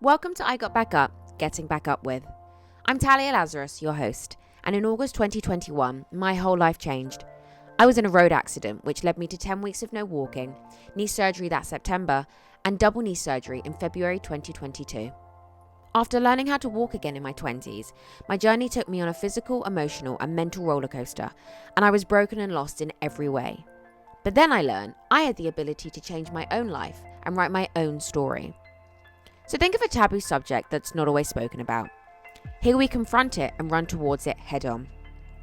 Welcome to I Got Back Up, Getting Back Up With. I'm Talia Lazarus, your host, and in August 2021, my whole life changed. I was in a road accident, which led me to 10 weeks of no walking, knee surgery that September, and double knee surgery in February 2022. After learning how to walk again in my 20s, my journey took me on a physical, emotional, and mental roller coaster, and I was broken and lost in every way. But then I learned I had the ability to change my own life and write my own story. So think of a taboo subject that's not always spoken about. Here we confront it and run towards it head on.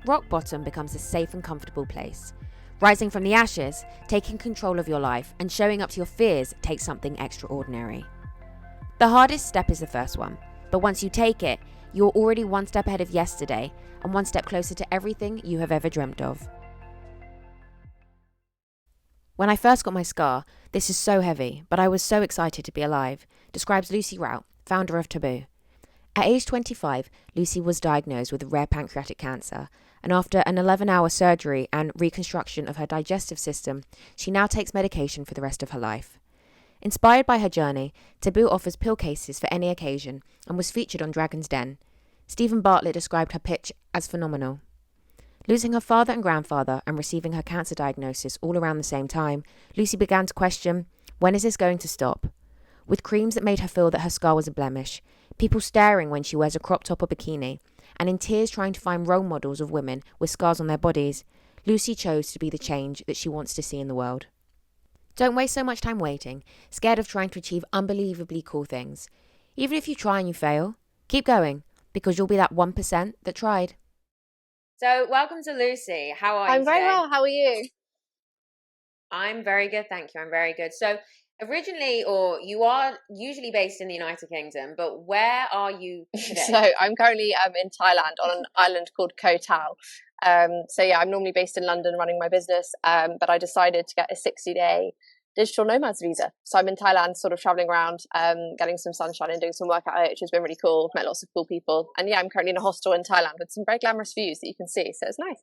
Rock bottom becomes a safe and comfortable place. Rising from the ashes, taking control of your life, and showing up to your fears takes something extraordinary. The hardest step is the first one, but once you take it, you're already one step ahead of yesterday and one step closer to everything you have ever dreamt of. When I first got my scar, this is so heavy, but I was so excited to be alive, describes Lucy Rout, founder of Tabuu. At age 25, Lucy was diagnosed with rare pancreatic cancer, and after an 11-hour surgery and reconstruction of her digestive system, she now takes medication for the rest of her life. Inspired by her journey, Tabuu offers pill cases for any occasion and was featured on Dragon's Den. Stephen Bartlett described her pitch as phenomenal. Losing her father and grandfather and receiving her cancer diagnosis all around the same time, Lucy began to question, when is this going to stop? With creams that made her feel that her scar was a blemish, people staring when she wears a crop top or bikini, and in tears trying to find role models of women with scars on their bodies, Lucy chose to be the change that she wants to see in the world. Don't waste so much time waiting, scared of trying to achieve unbelievably cool things. Even if you try and you fail, keep going, because you'll be that 1% that tried. So, welcome to Lucy. How are you I'm very well. How are you? I'm very good, thank you. I'm very good. So, originally, or you are usually based in the United Kingdom, but where are you today? So I'm currently in Thailand on an island called Koh Tao. I'm normally based in London running my business, but I decided to get a 60-day digital nomads visa. So I'm in Thailand, sort of traveling around, getting some sunshine and doing some work out here, which has been really cool. Met lots of cool people. And yeah, I'm currently in a hostel in Thailand with some very glamorous views that you can see. So it's nice.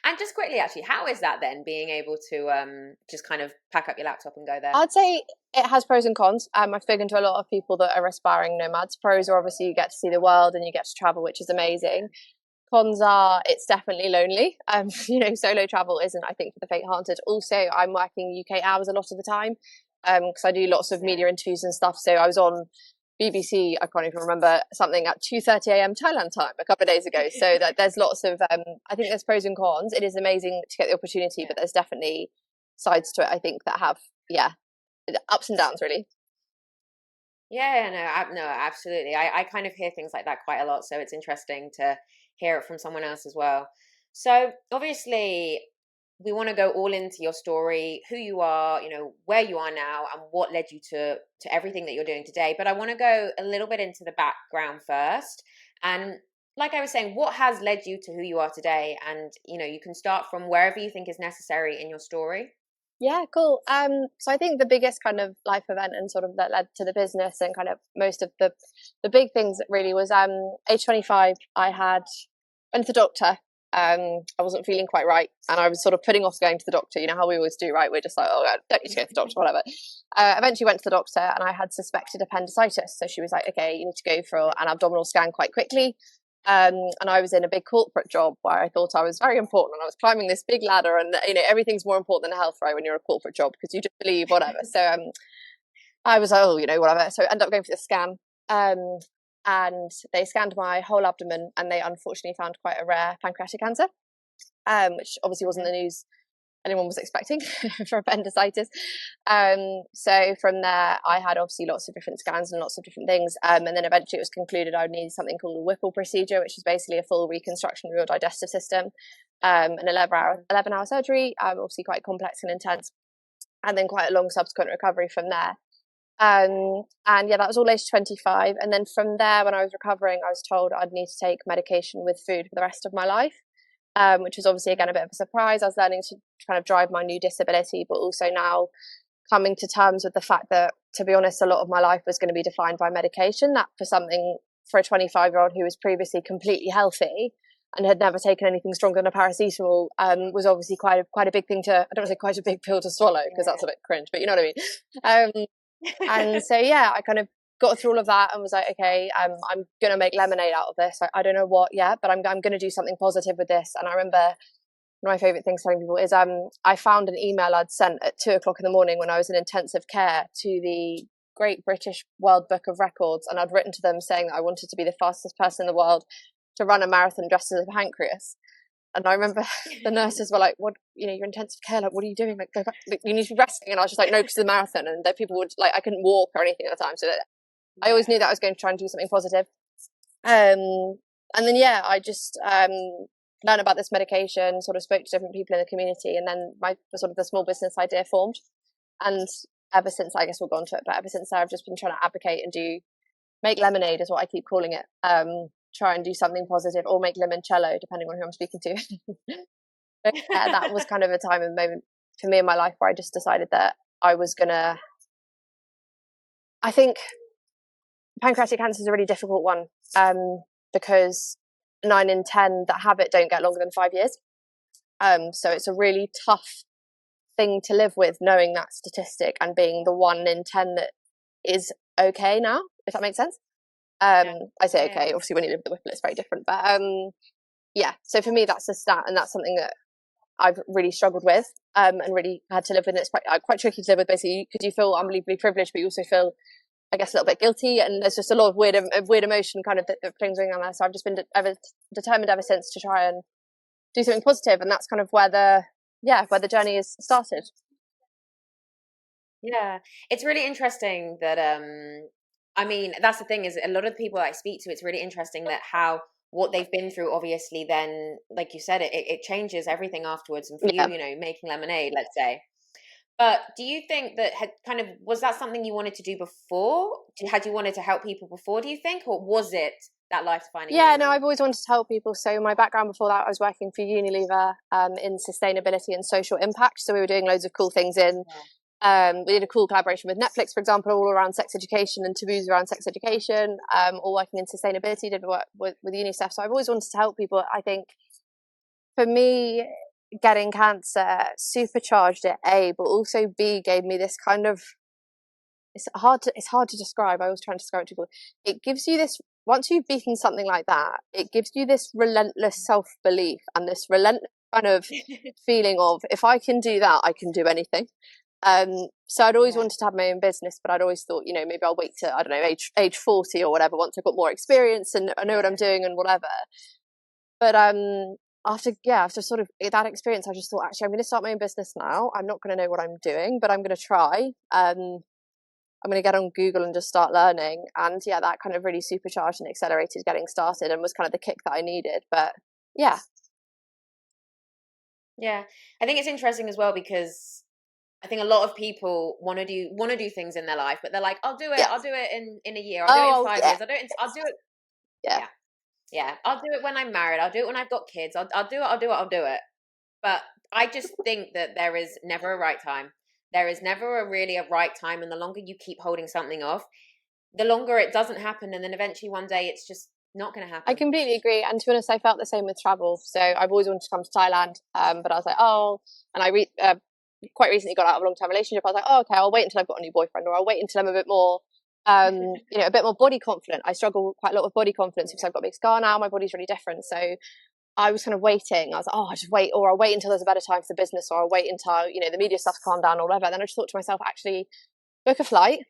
And just quickly, actually, how is that then, being able to just kind of pack up your laptop and go there? I'd say it has pros and cons. I've spoken to a lot of people that are aspiring nomads. Pros are obviously you get to see the world and you get to travel, which is amazing. Cons are it's definitely lonely. Solo travel isn't, I think, for the faint-hearted. Also, I'm working UK hours a lot of the time because I do lots of media interviews and stuff. So I was on BBC, I can't even remember, something at 2:30 a.m. Thailand time a couple of days ago. So that there's lots of, I think there's pros and cons. It is amazing to get the opportunity, but there's definitely sides to it, I think, that have, ups and downs, really. No, absolutely. I kind of hear things like that quite a lot, so it's interesting to hear it from someone else as well. So obviously, we want to go all into your story, who you are, where you are now, and what led you to everything that you're doing today. But I want to go a little bit into the background first. And like I was saying, what has led you to who you are today? And, you can start from wherever you think is necessary in your story. Yeah, cool. So I think the biggest kind of life event and sort of that led to the business and kind of most of the big things really was age 25. I went to the doctor. I wasn't feeling quite right, and I was sort of putting off going to the doctor. You know how we always do, right? We're just like, oh, I don't need to go to the doctor, whatever. Eventually went to the doctor, and I had suspected appendicitis. So she was like, okay, you need to go for an abdominal scan quite quickly. And I was in a big corporate job where I thought I was very important, and I was climbing this big ladder, and everything's more important than health, right? When you're a corporate job, because you just believe whatever. So I was like, oh, whatever. So I ended up going for the scan. And they scanned my whole abdomen, and they unfortunately found quite a rare pancreatic cancer, which obviously wasn't the news anyone was expecting for appendicitis. So from there, I had obviously lots of different scans and lots of different things. And then eventually it was concluded I would need something called a Whipple procedure, which is basically a full reconstruction of your digestive system, an 11-hour surgery, obviously quite complex and intense, and then quite a long subsequent recovery from there. That was all age 25. And then from there, when I was recovering, I was told I'd need to take medication with food for the rest of my life, which was obviously, again, a bit of a surprise. I was learning to kind of drive my new disability, but also now coming to terms with the fact that, to be honest, a lot of my life was going to be defined by medication. That for a 25-year-old who was previously completely healthy and had never taken anything stronger than a paracetamol, was obviously quite a big thing to, I don't want to say quite a big pill to swallow, because that's a bit cringe, but you know what I mean? And so, yeah, I kind of got through all of that and was like, okay, I'm going to make lemonade out of this. I don't know what yet, but I'm going to do something positive with this. And I remember one of my favorite things telling people is I found an email I'd sent at 2 o'clock in the morning when I was in intensive care to the Great British World Book of Records. And I'd written to them saying that I wanted to be the fastest person in the world to run a marathon dressed as a pancreas. And I remember the nurses were like, what, you're intensive care, like, what are you doing? Like, go back, you need to be resting. And I was just like, no, because of the marathon. And then people would, like, I couldn't walk or anything at the time. So I always knew that I was going to try and do something positive. And then, yeah, I just learned about this medication, sort of spoke to different people in the community. And then the small business idea formed. And ever since, I guess we'll go on to it, but ever since I've just been trying to advocate and make lemonade is what I keep calling it. Try and do something positive, or make limoncello, depending on who I'm speaking to. But, that was kind of a time and moment for me in my life where I just decided that I was gonna. I think pancreatic cancer is a really difficult one, because 9 in 10 that have it don't get longer than 5 years. So it's a really tough thing to live with, knowing that statistic and being the 1 in 10 that is okay now, if that makes sense. I say okay, obviously when you live with the Whipple it's very different, but yeah, so for me that's a stat, and that's something that I've really struggled with, and really had to live with. And it's quite tricky to live with, basically, because you feel unbelievably privileged, but you also feel, I guess, a little bit guilty, and there's just a lot of weird emotion kind of that things going on there. So I've just been determined ever since to try and do something positive, and that's kind of where the journey has started. Yeah, it's really interesting that I mean, that's the thing, is a lot of the people I speak to, it's really interesting that how what they've been through, obviously, then, like you said, it changes everything afterwards. And for Yeah. you, making lemonade, let's say. But do you think that was that something you wanted to do before? Had you wanted to help people before, do you think? Or was it that life-defining moment? No, I've always wanted to help people. So my background before that, I was working for Unilever in sustainability and social impact. So we were doing loads of cool things we did a cool collaboration with Netflix, for example, all around sex education, and taboos around sex education, all working in sustainability, did work with UNICEF. So I've always wanted to help people. I think for me, getting cancer supercharged it, A, but also B, gave me this kind of, it's hard to describe. I always try and describe it to people. It gives you this, once you've beaten something like that, it gives you this relentless self-belief and this relentless kind of feeling of, if I can do that, I can do anything. So I'd always wanted to have my own business, but I'd always thought, maybe I'll wait to, I don't know, age 40 or whatever, once I've got more experience and I know what I'm doing and whatever. But after sort of that experience, I just thought, actually, I'm going to start my own business now. I'm not going to know what I'm doing, but I'm going to try. I'm going to get on Google and just start learning. And yeah, that kind of really supercharged and accelerated getting started, and was kind of the kick that I needed. But yeah. Yeah, I think it's interesting as well, because I think a lot of people want to do things in their life, but they're like, I'll do it. Yeah. I'll do it in a year. I'll do it in 5 years. I'll do it. Yeah. Yeah. I'll do it when I'm married. I'll do it when I've got kids. I'll do it. But I just think that there is never a right time. There is never really a right time. And the longer you keep holding something off, the longer it doesn't happen. And then eventually one day it's just not going to happen. I completely agree. And to be honest, I felt the same with travel. So I've always wanted to come to Thailand. But I was like, and I quite recently got out of a long-term relationship. I was like, okay, I'll wait until I've got a new boyfriend, or I'll wait until I'm a bit more, a bit more body confident. I struggle quite a lot with body confidence because I've got a big scar now. My body's really different. So I was kind of waiting. I was like, I'll just wait, or I'll wait until there's a better time for the business, or I'll wait until, the media stuff's calmed down or whatever. Then I just thought to myself, actually, book a flight,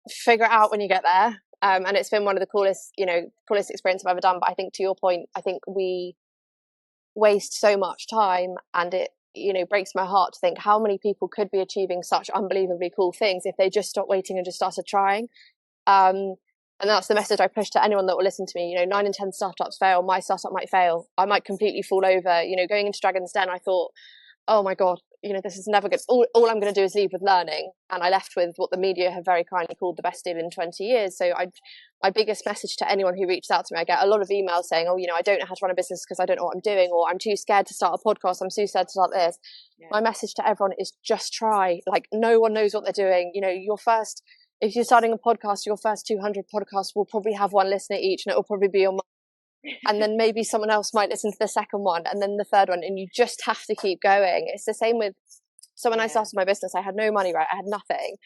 figure it out when you get there. And it's been one of the coolest experience I've ever done. But I think, to your point, I think we waste so much time, and it, breaks my heart to think how many people could be achieving such unbelievably cool things if they just stopped waiting and just started trying. And that's the message I push to anyone that will listen to me. 9 in 10 startups fail. My startup might fail. I might completely fall over. Going into Dragon's Den, I thought, oh my God, this is never good. All I'm going to do is leave with learning. And I left with what the media have very kindly called the best deal in 20 years. So my biggest message to anyone who reaches out to me, I get a lot of emails saying, I don't know how to run a business because I don't know what I'm doing, or I'm too scared to start a podcast. I'm too scared to start this. Yeah. My message to everyone is just try. Like, no one knows what they're doing. If you're starting a podcast, your first 200 podcasts will probably have one listener each, and it will probably be on. And then maybe someone else might listen to the second one, and then the third one, and you just have to keep going. It's the same with So when I started my business, I had no money, right? I had nothing.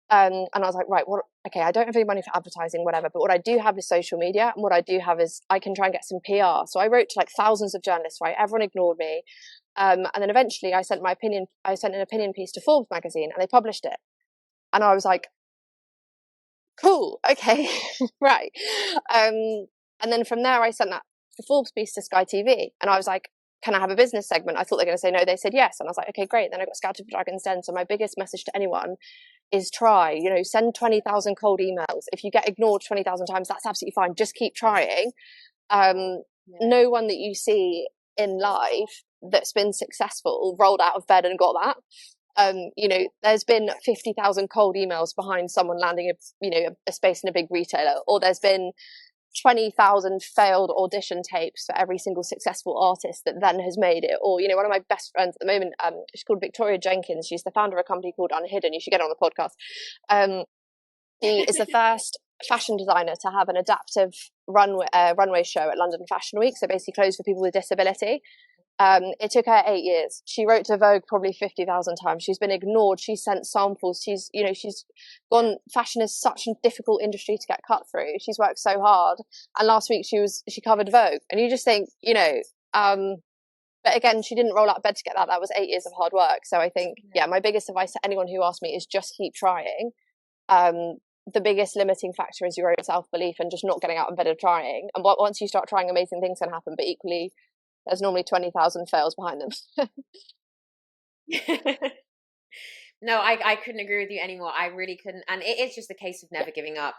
And I was like, right, okay, I don't have any money for advertising, whatever, but what I do have is social media, and what I do have is I can try and get some PR. So I wrote to like thousands of journalists, right? Everyone ignored me. And then eventually I sent an opinion piece to Forbes magazine, and they published it. And I was like, cool, okay, right. And then from there I sent the Forbes piece to Sky TV, and I was like, can I have a business segment? I thought they were going to say no. They said yes. And I was like, okay, great. Then I got scouted for Dragon's Den. So my biggest message to anyone is try, send 20,000 cold emails. If you get ignored 20,000 times, that's absolutely fine. Just keep trying. No one that you see in life that's been successful rolled out of bed and got that. There's been 50,000 cold emails behind someone landing a space in a big retailer, or there's been 20,000 failed audition tapes for every single successful artist that then has made it. Or, one of my best friends at the moment, she's called Victoria Jenkins. She's the founder of a company called Unhidden. You should get her on the podcast. She is the first fashion designer to have an adaptive runway show at London Fashion Week. So basically clothes for people with disability. It took her 8 years. She wrote to Vogue probably 50,000 times. She's been ignored. She's sent samples. She's gone. Fashion is such a difficult industry to get cut through. She's worked so hard. And last week she covered Vogue, and you just think, but again, she didn't roll out of bed to get that. That was 8 years of hard work. So I think, my biggest advice to anyone who asks me is just keep trying. The biggest limiting factor is your own self-belief and just not getting out of bed and trying. And once you start trying, amazing things can happen. But equally, there's normally 20,000 fails behind them. No, I couldn't agree with you anymore. I really couldn't. And it is just a case of never giving up.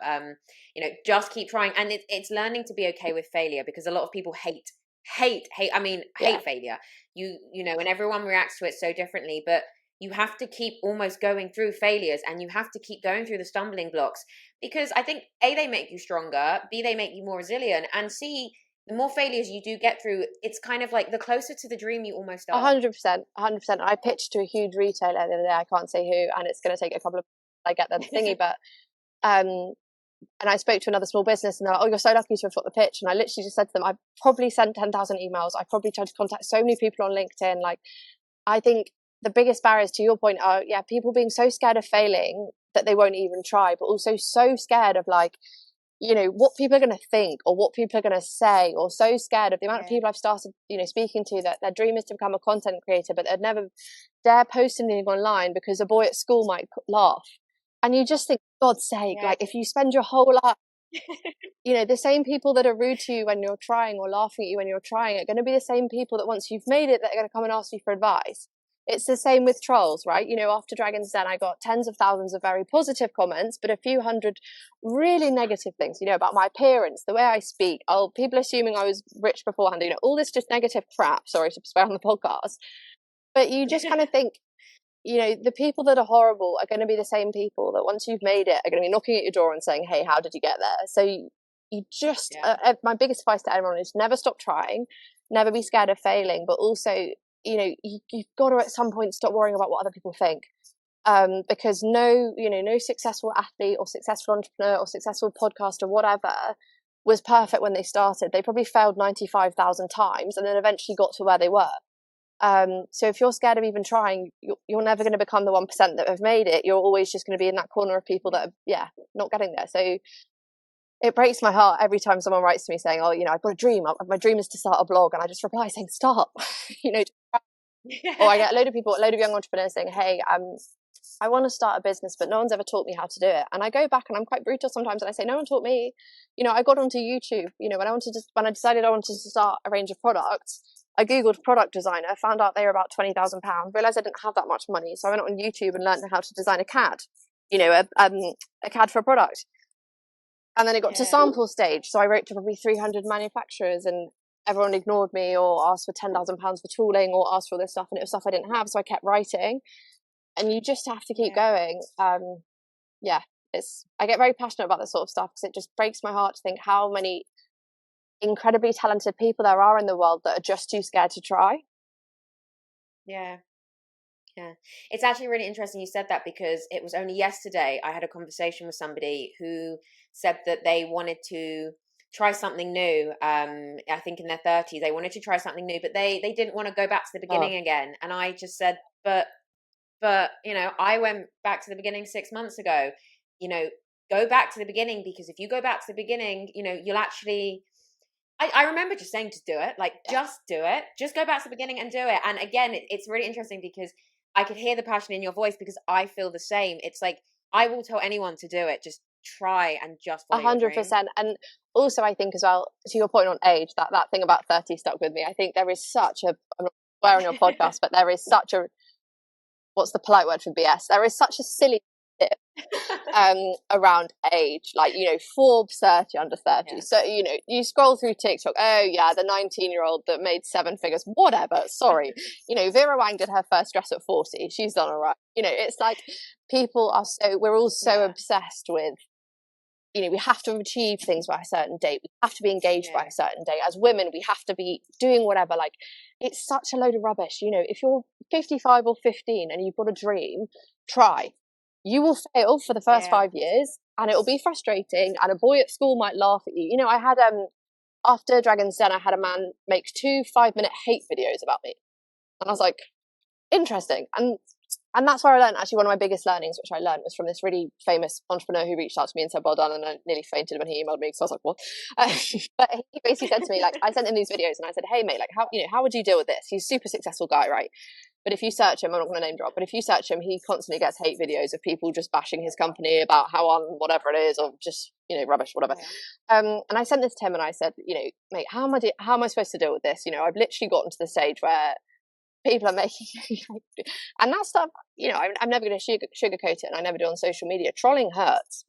Just keep trying. And it's learning to be okay with failure, because a lot of people hate failure. And everyone reacts to it so differently, but you have to keep almost going through failures, and you have to keep going through the stumbling blocks, because I think A, they make you stronger, B, they make you more resilient, and C, the more failures you do get through, it's kind of like the closer to the dream you almost are. 100%. I pitched to a huge retailer the other day. I can't say who, and it's going to take a couple of I get them thingy, but and I spoke to another small business, and they're like, "Oh, you're so lucky to have got the pitch." And I literally just said to them, "I've probably sent 10,000 emails. I probably tried to contact so many people on LinkedIn." Like, I think the biggest barriers, to your point, are people being so scared of failing that they won't even try, but also so scared of what people are going to think, or what people are going to say, or so scared of the amount of people I've started, speaking to, that their dream is to become a content creator, but they'd never dare post anything online because a boy at school might laugh. And you just think, God's sake, if you spend your whole life, the same people that are rude to you when you're trying, or laughing at you when you're trying, are going to be the same people that once you've made it, that are going to come and ask you for advice. It's the same with trolls, right? After Dragon's Den, I got tens of thousands of very positive comments, but a few hundred really negative things, about my appearance, the way I speak, people assuming I was rich beforehand, all this just negative crap, sorry to swear on the podcast. But you just kind of think, the people that are horrible are going to be the same people that once you've made it are going to be knocking at your door and saying, hey, how did you get there? So you just, my biggest advice to everyone is never stop trying, never be scared of failing, but also, you've got to at some point stop worrying about what other people think, because no successful athlete or successful entrepreneur or successful podcaster, whatever, was perfect when they started. They probably failed 95,000 times and then eventually got to where they were. So if you're scared of even trying, you're never going to become the 1% that have made it. You're always just going to be in that corner of people that are not getting there. So it breaks my heart every time someone writes to me saying, oh, I've got a dream. My dream is to start a blog. And I just reply saying, stop. Or I get a load of young entrepreneurs saying, hey, I want to start a business, but no one's ever taught me how to do it. And I go back and I'm quite brutal sometimes, and I say, no one taught me. I got onto YouTube. When I decided I wanted to start a range of products, I googled product designer, found out they were about £20,000, realized I didn't have that much money, so I went on YouTube and learned how to design a CAD, a CAD for a product. And then it got to sample stage, so I wrote to probably 300 manufacturers, and everyone ignored me or asked for £10,000 for tooling or asked for all this stuff, and it was stuff I didn't have, so I kept writing. And you just have to keep going. I get very passionate about this sort of stuff because it just breaks my heart to think how many incredibly talented people there are in the world that are just too scared to try. Yeah. It's actually really interesting you said that, because it was only yesterday I had a conversation with somebody who said that they wanted to try something new. I think in their 30s, they wanted to try something new, but they didn't want to go back to the beginning again. And I just said, but But, I went back to the beginning 6 months ago. Go back to the beginning, because if you go back to the beginning, you'll actually. I remember just saying, just do it. Like, just do it. Just go back to the beginning and do it. And again, it's really interesting because I could hear the passion in your voice, because I feel the same. It's like, I will tell anyone to do it. Just try and just follow your dream. 100%. And also, I think as well, to your point on age, that thing about 30 stuck with me. I think there is such a, I'm not swearing on your podcast, but there is such a, what's the polite word for BS? There is such a silly around age, like, Forbes 30 under 30. Yeah. So, you scroll through TikTok, oh yeah, the 19-year-old that made 7 figures, whatever, sorry. Vera Wang did her first dress at 40. She's done all right. It's like people are we're all so obsessed with, we have to achieve things by a certain date. We have to be engaged by a certain date. As women, we have to be doing whatever. Like, it's such a load of rubbish. If you're 55 or 15 and you've got a dream, try. You will fail for the first 5 years, and it'll be frustrating, and a boy at school might laugh at you. I had, after Dragon's Den, I had a man make 2 5-minute hate videos about me. And I was like, interesting. And that's where I learned, actually, one of my biggest learnings, which I learned, was from this really famous entrepreneur who reached out to me and said, well done. And I nearly fainted when he emailed me, because I was like, what? But he basically said to me, like, I sent him these videos and I said, hey mate, like, how would you deal with this? He's a super successful guy, right? But if you search him, I'm not going to name drop, but if you search him, he constantly gets hate videos of people just bashing his company about how on whatever it is, or just, rubbish, whatever. And I sent this to him and I said, mate, how am I supposed to deal with this? I've literally gotten to the stage where people are making and that stuff, I'm never going to sugarcoat it, and I never do on social media. Trolling hurts.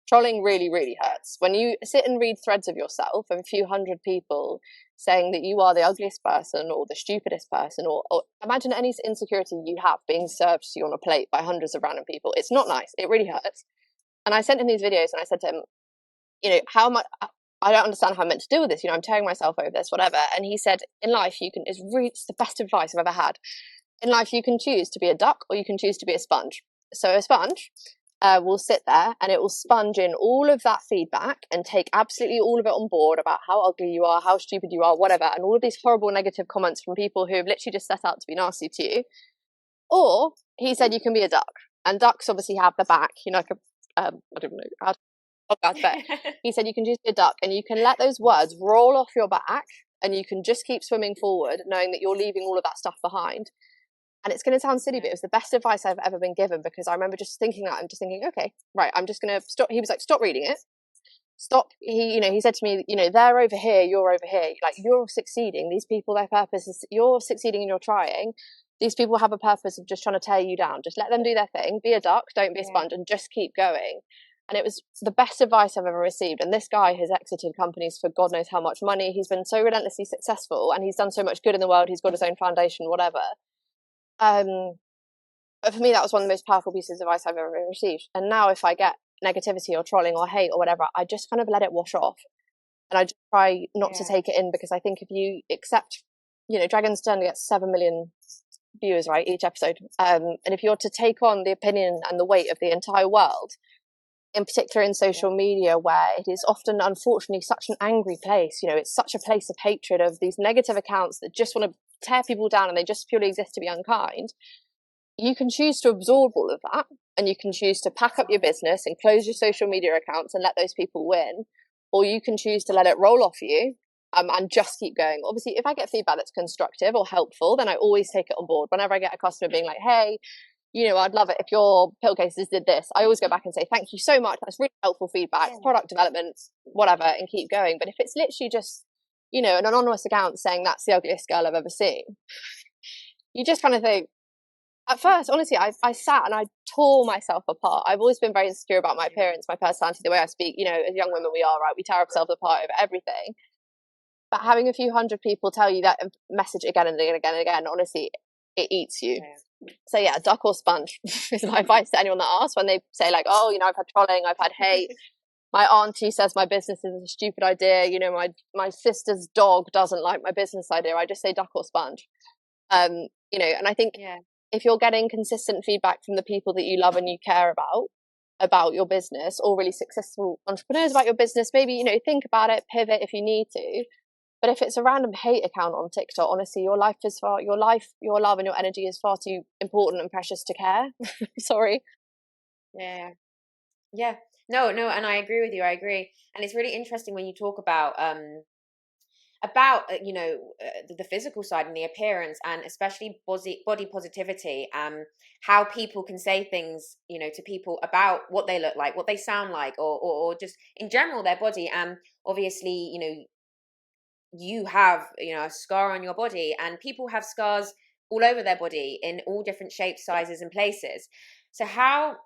Trolling really, really hurts. When you sit and read threads of yourself of a few hundred people saying that you are the ugliest person or the stupidest person, or imagine any insecurity you have being served to you on a plate by hundreds of random people. It's not nice. It really hurts. And I sent him these videos and I said to him, how much, I don't understand how I'm meant to deal with this. I'm tearing myself over this, whatever. And he said, in life, it's the best advice I've ever had. In life, you can choose to be a duck or you can choose to be a sponge. So a sponge will sit there and it will sponge in all of that feedback and take absolutely all of it on board about how ugly you are, how stupid you are, whatever, and all of these horrible negative comments from people who have literally just set out to be nasty to you. Or he said you can be a duck, and ducks obviously have the back, like I don't know how to podcast, but he said you can just be a duck and you can let those words roll off your back and you can just keep swimming forward, knowing that you're leaving all of that stuff behind. And it's going to sound silly, but it was the best advice I've ever been given, because I remember just thinking that, I'm just thinking, okay, right, I'm just going to stop. He was like, stop reading it. Stop. He said to me, they're over here, you're over here. Like, you're succeeding. These people, their purpose is, you're succeeding and you're trying. These people have a purpose of just trying to tear you down. Just let them do their thing. Be a duck, don't be a sponge, and just keep going. And it was the best advice I've ever received. And this guy has exited companies for God knows how much money. He's been so relentlessly successful and he's done so much good in the world. He's got his own foundation, whatever. But for me, that was one of the most powerful pieces of advice I've ever received. And now if I get negativity or trolling or hate or whatever, I just kind of let it wash off. And I just try not to take it in, because I think if you accept, Dragon's Den gets 7 million viewers, right, each episode. And if you're to take on the opinion and the weight of the entire world, in particular in social media, where it is often, unfortunately, such an angry place, it's such a place of hatred, of these negative accounts that just want to tear people down and they just purely exist to be unkind. You can choose to absorb all of that, and you can choose to pack up your business and close your social media accounts and let those people win, or you can choose to let it roll off you and just keep going. Obviously, if I get feedback that's constructive or helpful, then I always take it on board. Whenever I get a customer being like, hey, I'd love it if your pill cases did this, I always go back and say, thank you so much, that's really helpful feedback, product development, whatever, and keep going. But if it's literally just, an anonymous account saying that's the ugliest girl I've ever seen, you just kind of think, at first, honestly, I sat and I tore myself apart. I've always been very insecure about my appearance, my personality, the way I speak. As young women we are, right? We tear ourselves apart over everything. But having a few hundred people tell you that message again and again and again and again, honestly, it eats you. So yeah, duck or sponge is my advice to anyone that asks, when they say like, oh, I've had trolling, I've had hate. My auntie says my business is a stupid idea. My sister's dog doesn't like my business idea. I just say duck or sponge. And I think if you're getting consistent feedback from the people that you love and you care about your business, or really successful entrepreneurs about your business, maybe, think about it, pivot if you need to. But if it's a random hate account on TikTok, honestly, your love, and your energy is far too important and precious to care. Sorry. Yeah. Yeah. No, no, and I agree with you. I agree. And it's really interesting when you talk the physical side and the appearance, and especially body positivity, how people can say things, to people about what they look like, what they sound like, or just in general their body. Obviously, you have, a scar on your body, and people have scars all over their body in all different shapes, sizes, and places. So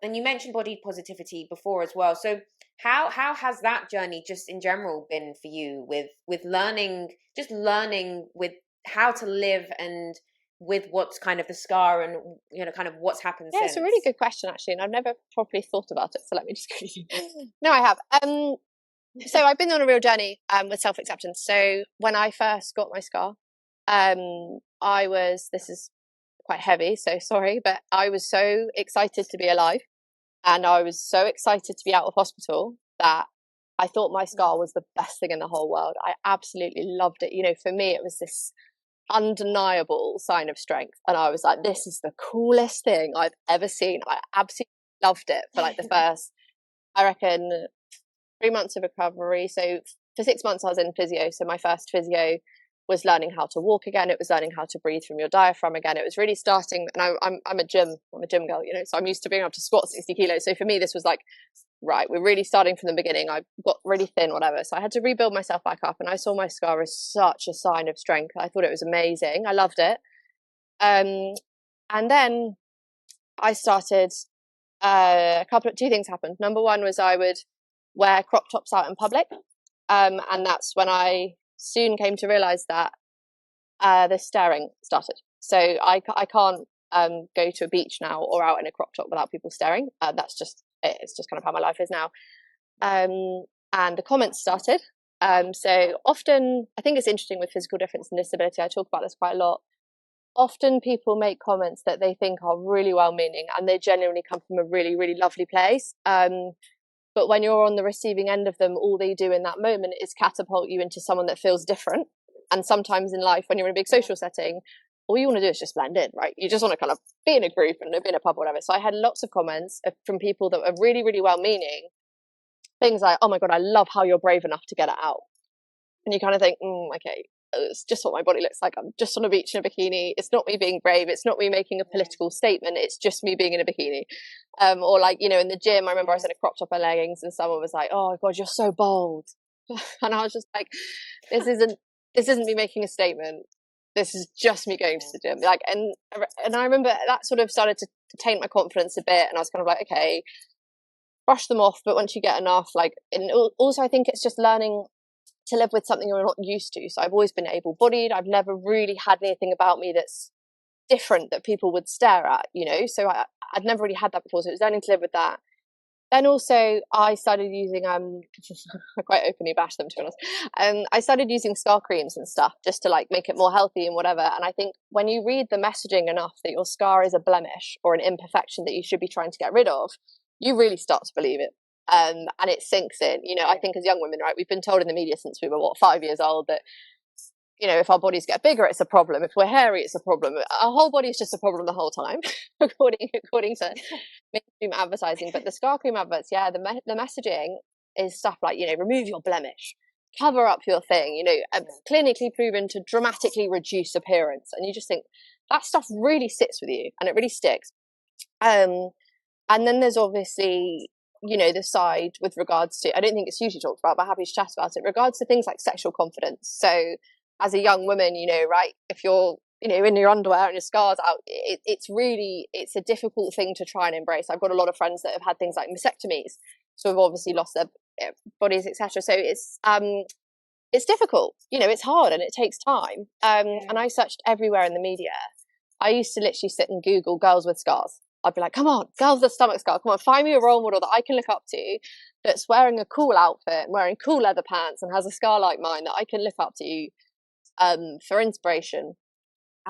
and you mentioned body positivity before as well. So how has that journey just in general been for you with learning with how to live, and with what's kind of the scar, and kind of what's happened Yeah, since? it's a really good question, actually, and I've never properly thought about it, so let me just No, I have. So I've been on a real journey with self-acceptance. So when I first got my scar, this is quite heavy, so sorry, but I was so excited to be alive, and I was so excited to be out of hospital, that I thought my scar was the best thing in the whole world. I absolutely loved it. For me, it was this undeniable sign of strength, and I was like, this is the coolest thing I've ever seen. I absolutely loved it for like the first, I reckon, 3 months of recovery. So for 6 months I was in physio. So my first physio was learning how to walk again. It was learning how to breathe from your diaphragm again. It was really starting, and I'm a gym girl, so I'm used to being able to squat 60 kilos. So for me, this was like, right, we're really starting from the beginning. I got really thin, whatever. So I had to rebuild myself back up, and I saw my scar as such a sign of strength. I thought it was amazing. I loved it. And then I started, two things happened. Number one was I would wear crop tops out in public. And that's when I soon came to realize that the staring started. So I can't go to a beach now or out in a crop top without people staring. It's just kind of how my life is now. And the comments started. So often, I think it's interesting with physical difference and disability, I talk about this quite a lot. Often people make comments that they think are really well-meaning, and they genuinely come from a really, really lovely place. But when you're on the receiving end of them, all they do in that moment is catapult you into someone that feels different. And sometimes in life, when you're in a big social setting, all you want to do is just blend in, right? You just want to kind of be in a group and be in a pub or whatever. So I had lots of comments from people that were really, really well-meaning. Things like, oh my God, I love how you're brave enough to get it out. And you kind of think, okay, it's just what my body looks like. I'm just on a beach in a bikini. It's not me being brave. It's not me making a political statement. It's just me being in a bikini. Or like, in the gym, I remember I was in a crop top and leggings, and someone was like, oh God, you're so bold. And I was just like, this isn't me making a statement. This is just me going to the gym. Like, and I remember that sort of started to taint my confidence a bit. And I was kind of like, okay, brush them off. But once you get enough, like, and also I think it's just learning to live with something you're not used to. So I've always been able-bodied. I've never really had anything about me that's different that people would stare at, so I'd never really had that before. So it was learning to live with that. Then also I started using, I quite openly bash them, to be honest. I started using scar creams and stuff just to like make it more healthy and whatever. And I think when you read the messaging enough that your scar is a blemish or an imperfection that you should be trying to get rid of, you really start to believe it. And it sinks in. I think as young women, right, we've been told in the media since we were 5 years old that if our bodies get bigger, it's a problem. If we're hairy, it's a problem. Our whole body is just a problem the whole time, according to mainstream advertising. But the scar cream adverts, the messaging is stuff like, remove your blemish, cover up your thing, clinically proven to dramatically reduce appearance. And you just think that stuff really sits with you and it really sticks. And then there's obviously, the side with regards to, I don't think it's usually talked about, but happy to chat about it, regards to things like sexual confidence. So as a young woman, right, if you're, in your underwear and your scars out, it's a difficult thing to try and embrace. I've got a lot of friends that have had things like mastectomies, so have obviously lost their bodies, etc. So it's difficult, it's hard and it takes time. And I searched everywhere in the media. I used to literally sit and Google girls with scars. I'd be like, come on, girls with stomach scar, come on, find me a role model that I can look up to that's wearing a cool outfit and wearing cool leather pants and has a scar like mine that I can look up to for inspiration.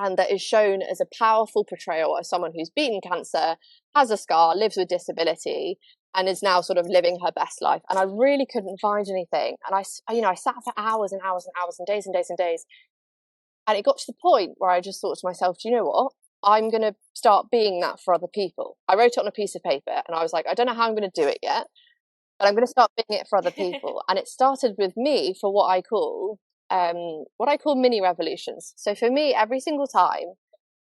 and that is shown as a powerful portrayal of someone who's beaten cancer, has a scar, lives with disability, and is now sort of living her best life. And I really couldn't find anything. And I sat for hours and hours and hours and days and days and days. And it got to the point where I just thought to myself, do you know what? I'm going to start being that for other people. I wrote it on a piece of paper and I was like, I don't know how I'm going to do it yet, but I'm going to start being it for other people. And it started with me for what I call mini revolutions. So for me, every single time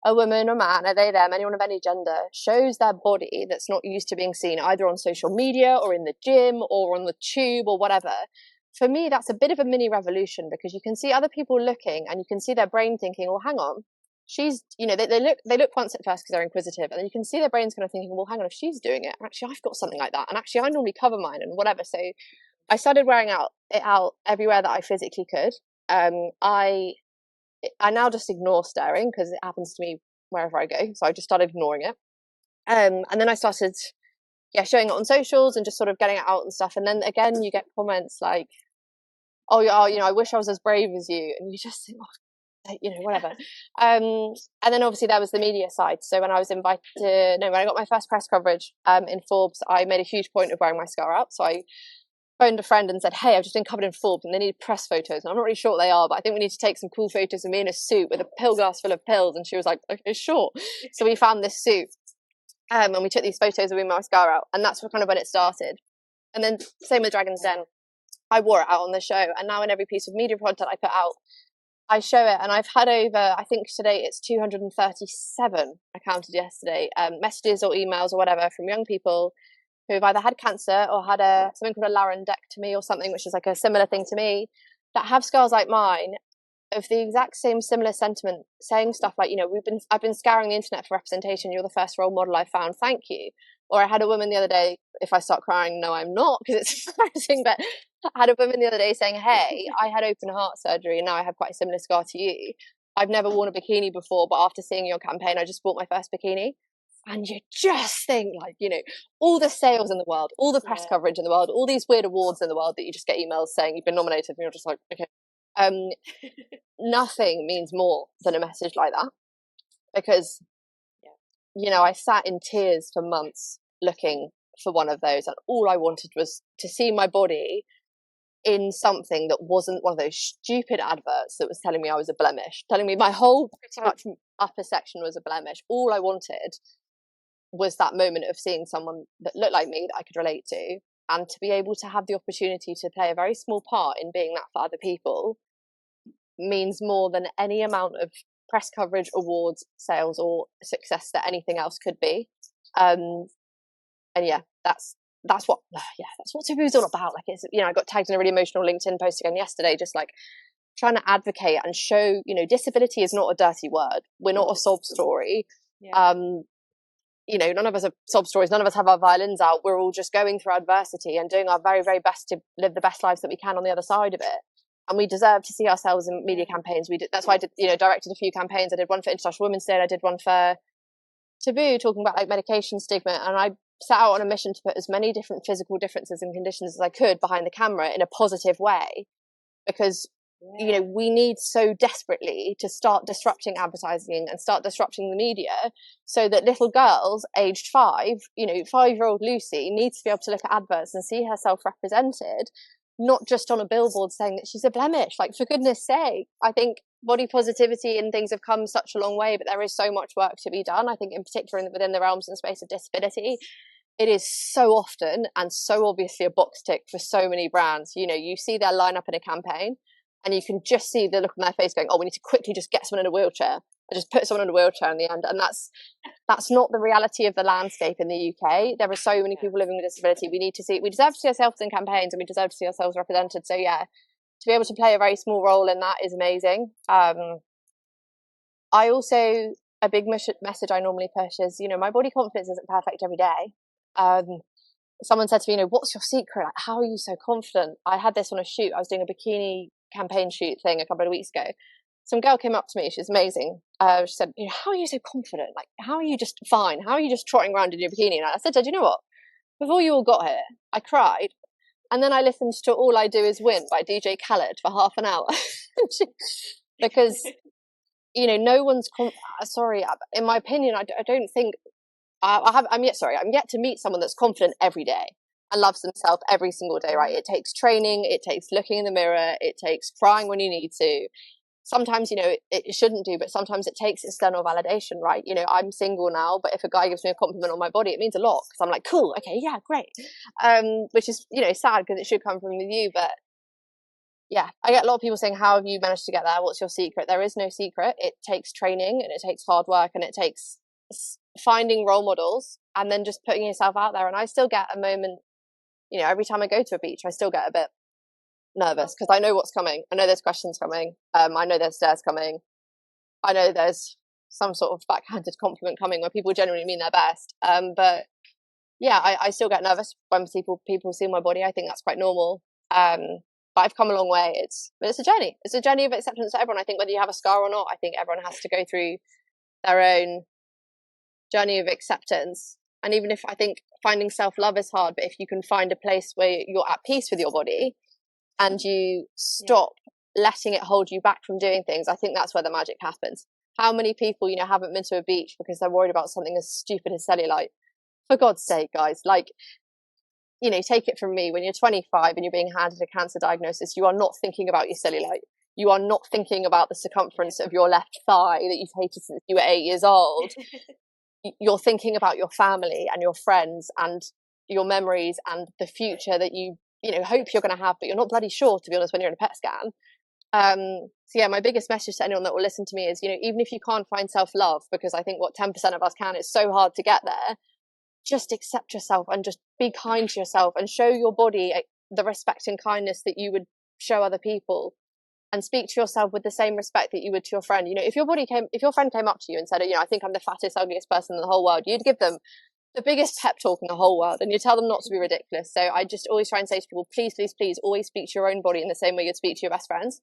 a woman or man, are they them, anyone of any gender, shows their body that's not used to being seen either on social media or in the gym or on the tube or whatever, for me that's a bit of a mini revolution, because you can see other people looking and you can see their brain thinking, well, hang on, she's, you know, they look once at first because they're inquisitive, and then you can see their brains kind of thinking, well, hang on, if she's doing it, actually I've got something like that, and actually I normally cover mine and whatever. So I started wearing it out everywhere that I physically could. I now just ignore staring because it happens to me wherever I go. So I just started ignoring it. And then I started, showing it on socials and just sort of getting it out and stuff. And then again, you get comments like, oh, yeah, you know, I wish I was as brave as you. And you just think, oh, you know, whatever. And then obviously there was the media side. So when I was when I got my first press coverage in Forbes, I made a huge point of wearing my scar out. So I phoned a friend and said, hey, I've just been covered in Forbes and they need press photos. And I'm not really sure what they are, but I think we need to take some cool photos of me in a suit with a pill glass full of pills. And she was like, okay, sure. So we found this suit and we took these photos of me with my mascara out. And that's kind of when it started. And then same with Dragon's Den. I wore it out on the show. And now in every piece of media content I put out, I show it. And I've had over, I think today it's 237, I counted yesterday, messages or emails or whatever from young people who've either had cancer or had something called a laryngectomy or something, which is like a similar thing to me, that have scars like mine, of the exact same similar sentiment, saying stuff like, you know, I've been scouring the internet for representation. You're the first role model I found. Thank you. Or I had a woman the other day, if I start crying, no, I'm not, because it's embarrassing, but I had a woman the other day saying, hey, I had open heart surgery and now I have quite a similar scar to you. I've never worn a bikini before, but after seeing your campaign, I just bought my first bikini. And you just think, like, you know, all the sales in the world, all the press coverage in the world, all these weird awards in the world that you just get emails saying you've been nominated, and you're just like, okay. Nothing means more than a message like that, because, you know, I sat in tears for months looking for one of those, and all I wanted was to see my body in something that wasn't one of those stupid adverts that was telling me I was a blemish, telling me my whole pretty much upper section was a blemish. All I wanted was that moment of seeing someone that looked like me that I could relate to, and to be able to have the opportunity to play a very small part in being that for other people means more than any amount of press coverage, awards, sales, or success that anything else could be. And yeah, that's what Taboo's all about. Like, it's, you know, I got tagged in a really emotional LinkedIn post again yesterday, just like trying to advocate and show, you know, disability is not a dirty word. We're not a sob story. You know, none of us are sob stories. None of us have our violins out. We're all just going through adversity and doing our very, very best to live the best lives that we can on the other side of it. And we deserve to see ourselves in media campaigns. That's why I did, you know, directed a few campaigns. I did one for International Women's Day, and I did one for Tabuu, talking about like medication stigma. And I set out on a mission to put as many different physical differences and conditions as I could behind the camera in a positive way, because you know, we need so desperately to start disrupting advertising and start disrupting the media, so that little girls aged 5, you know, 5-year-old Lucy needs to be able to look at adverts and see herself represented, not just on a billboard saying that she's a blemish. Like, for goodness sake, I think body positivity and things have come such a long way, but there is so much work to be done. I think in particular within the realms and space of disability, it is so often and so obviously a box tick for so many brands. You know, you see their lineup in a campaign and you can just see the look on their face going, oh, we need to quickly just get someone in a wheelchair and just put someone in a wheelchair in the end. And that's not the reality of the landscape in the UK. There are so many people living with disability. We deserve to see ourselves in campaigns, and we deserve to see ourselves represented. So yeah, to be able to play a very small role in that is amazing. I also, a big message I normally push is, you know, my body confidence isn't perfect every day. Someone said to me, you know, what's your secret? Like, how are you so confident? I had this on a shoot. I was doing a bikini campaign shoot thing a couple of weeks ago. Some girl came up to me. She's amazing. She said, you know, how are you so confident? Like, how are you just fine? How are you just trotting around in your bikini? And I said, do you know what? Before you all got here, I cried. And then I listened to All I Do Is Win by DJ Khaled for half an hour. Because, no one's sorry, in my opinion, I don't think I'm yet to meet someone that's confident every day and loves themselves every single day, right? It takes training, it takes looking in the mirror, it takes crying when you need to. Sometimes, it shouldn't do, but sometimes it takes external validation, right? I'm single now, but if a guy gives me a compliment on my body, it means a lot, because I'm like, cool, okay, yeah, great. Which is, sad, because it should come from you, but yeah, I get a lot of people saying, how have you managed to get there? What's your secret? There is no secret. It takes training, and it takes hard work, and it takes finding role models, and then just putting yourself out there. And I still get a moment, every time I go to a beach, I still get a bit nervous, because I know what's coming. I know there's questions coming. I know there's stares coming. I know there's some sort of backhanded compliment coming where people genuinely mean their best. But yeah, I still get nervous when people see my body. I think that's quite normal. But I've come a long way. It's a journey. It's a journey of acceptance for everyone. I think whether you have a scar or not, I think everyone has to go through their own journey of acceptance. And even if I think finding self-love is hard, but if you can find a place where you're at peace with your body and you stop letting it hold you back from doing things, I think that's where the magic happens. How many people, haven't been to a beach because they're worried about something as stupid as cellulite? For God's sake, guys, take it from me, when you're 25 and you're being handed a cancer diagnosis, you are not thinking about your cellulite. You are not thinking about the circumference of your left thigh that you've hated since you were 8 years old. You're thinking about your family and your friends and your memories and the future that you hope you're going to have, but you're not bloody sure, to be honest, when you're in a PET scan. So yeah, my biggest message to anyone that will listen to me is, even if you can't find self-love, because I think 10% of us can, it's so hard to get there, just accept yourself and just be kind to yourself and show your body the respect and kindness that you would show other people, and speak to yourself with the same respect that you would to your friend. If your friend came up to you and said, I think I'm the fattest, ugliest person in the whole world, you'd give them the biggest pep talk in the whole world, and you tell them not to be ridiculous. So I just always try and say to people, please, please, please, always speak to your own body in the same way you'd speak to your best friends.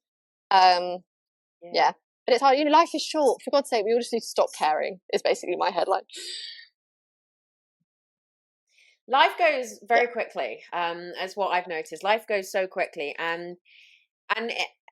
Yeah. But it's hard. Life is short. For God's sake, we all just need to stop caring, is basically my headline. Life goes very quickly, as what I've noticed. Life goes so quickly, and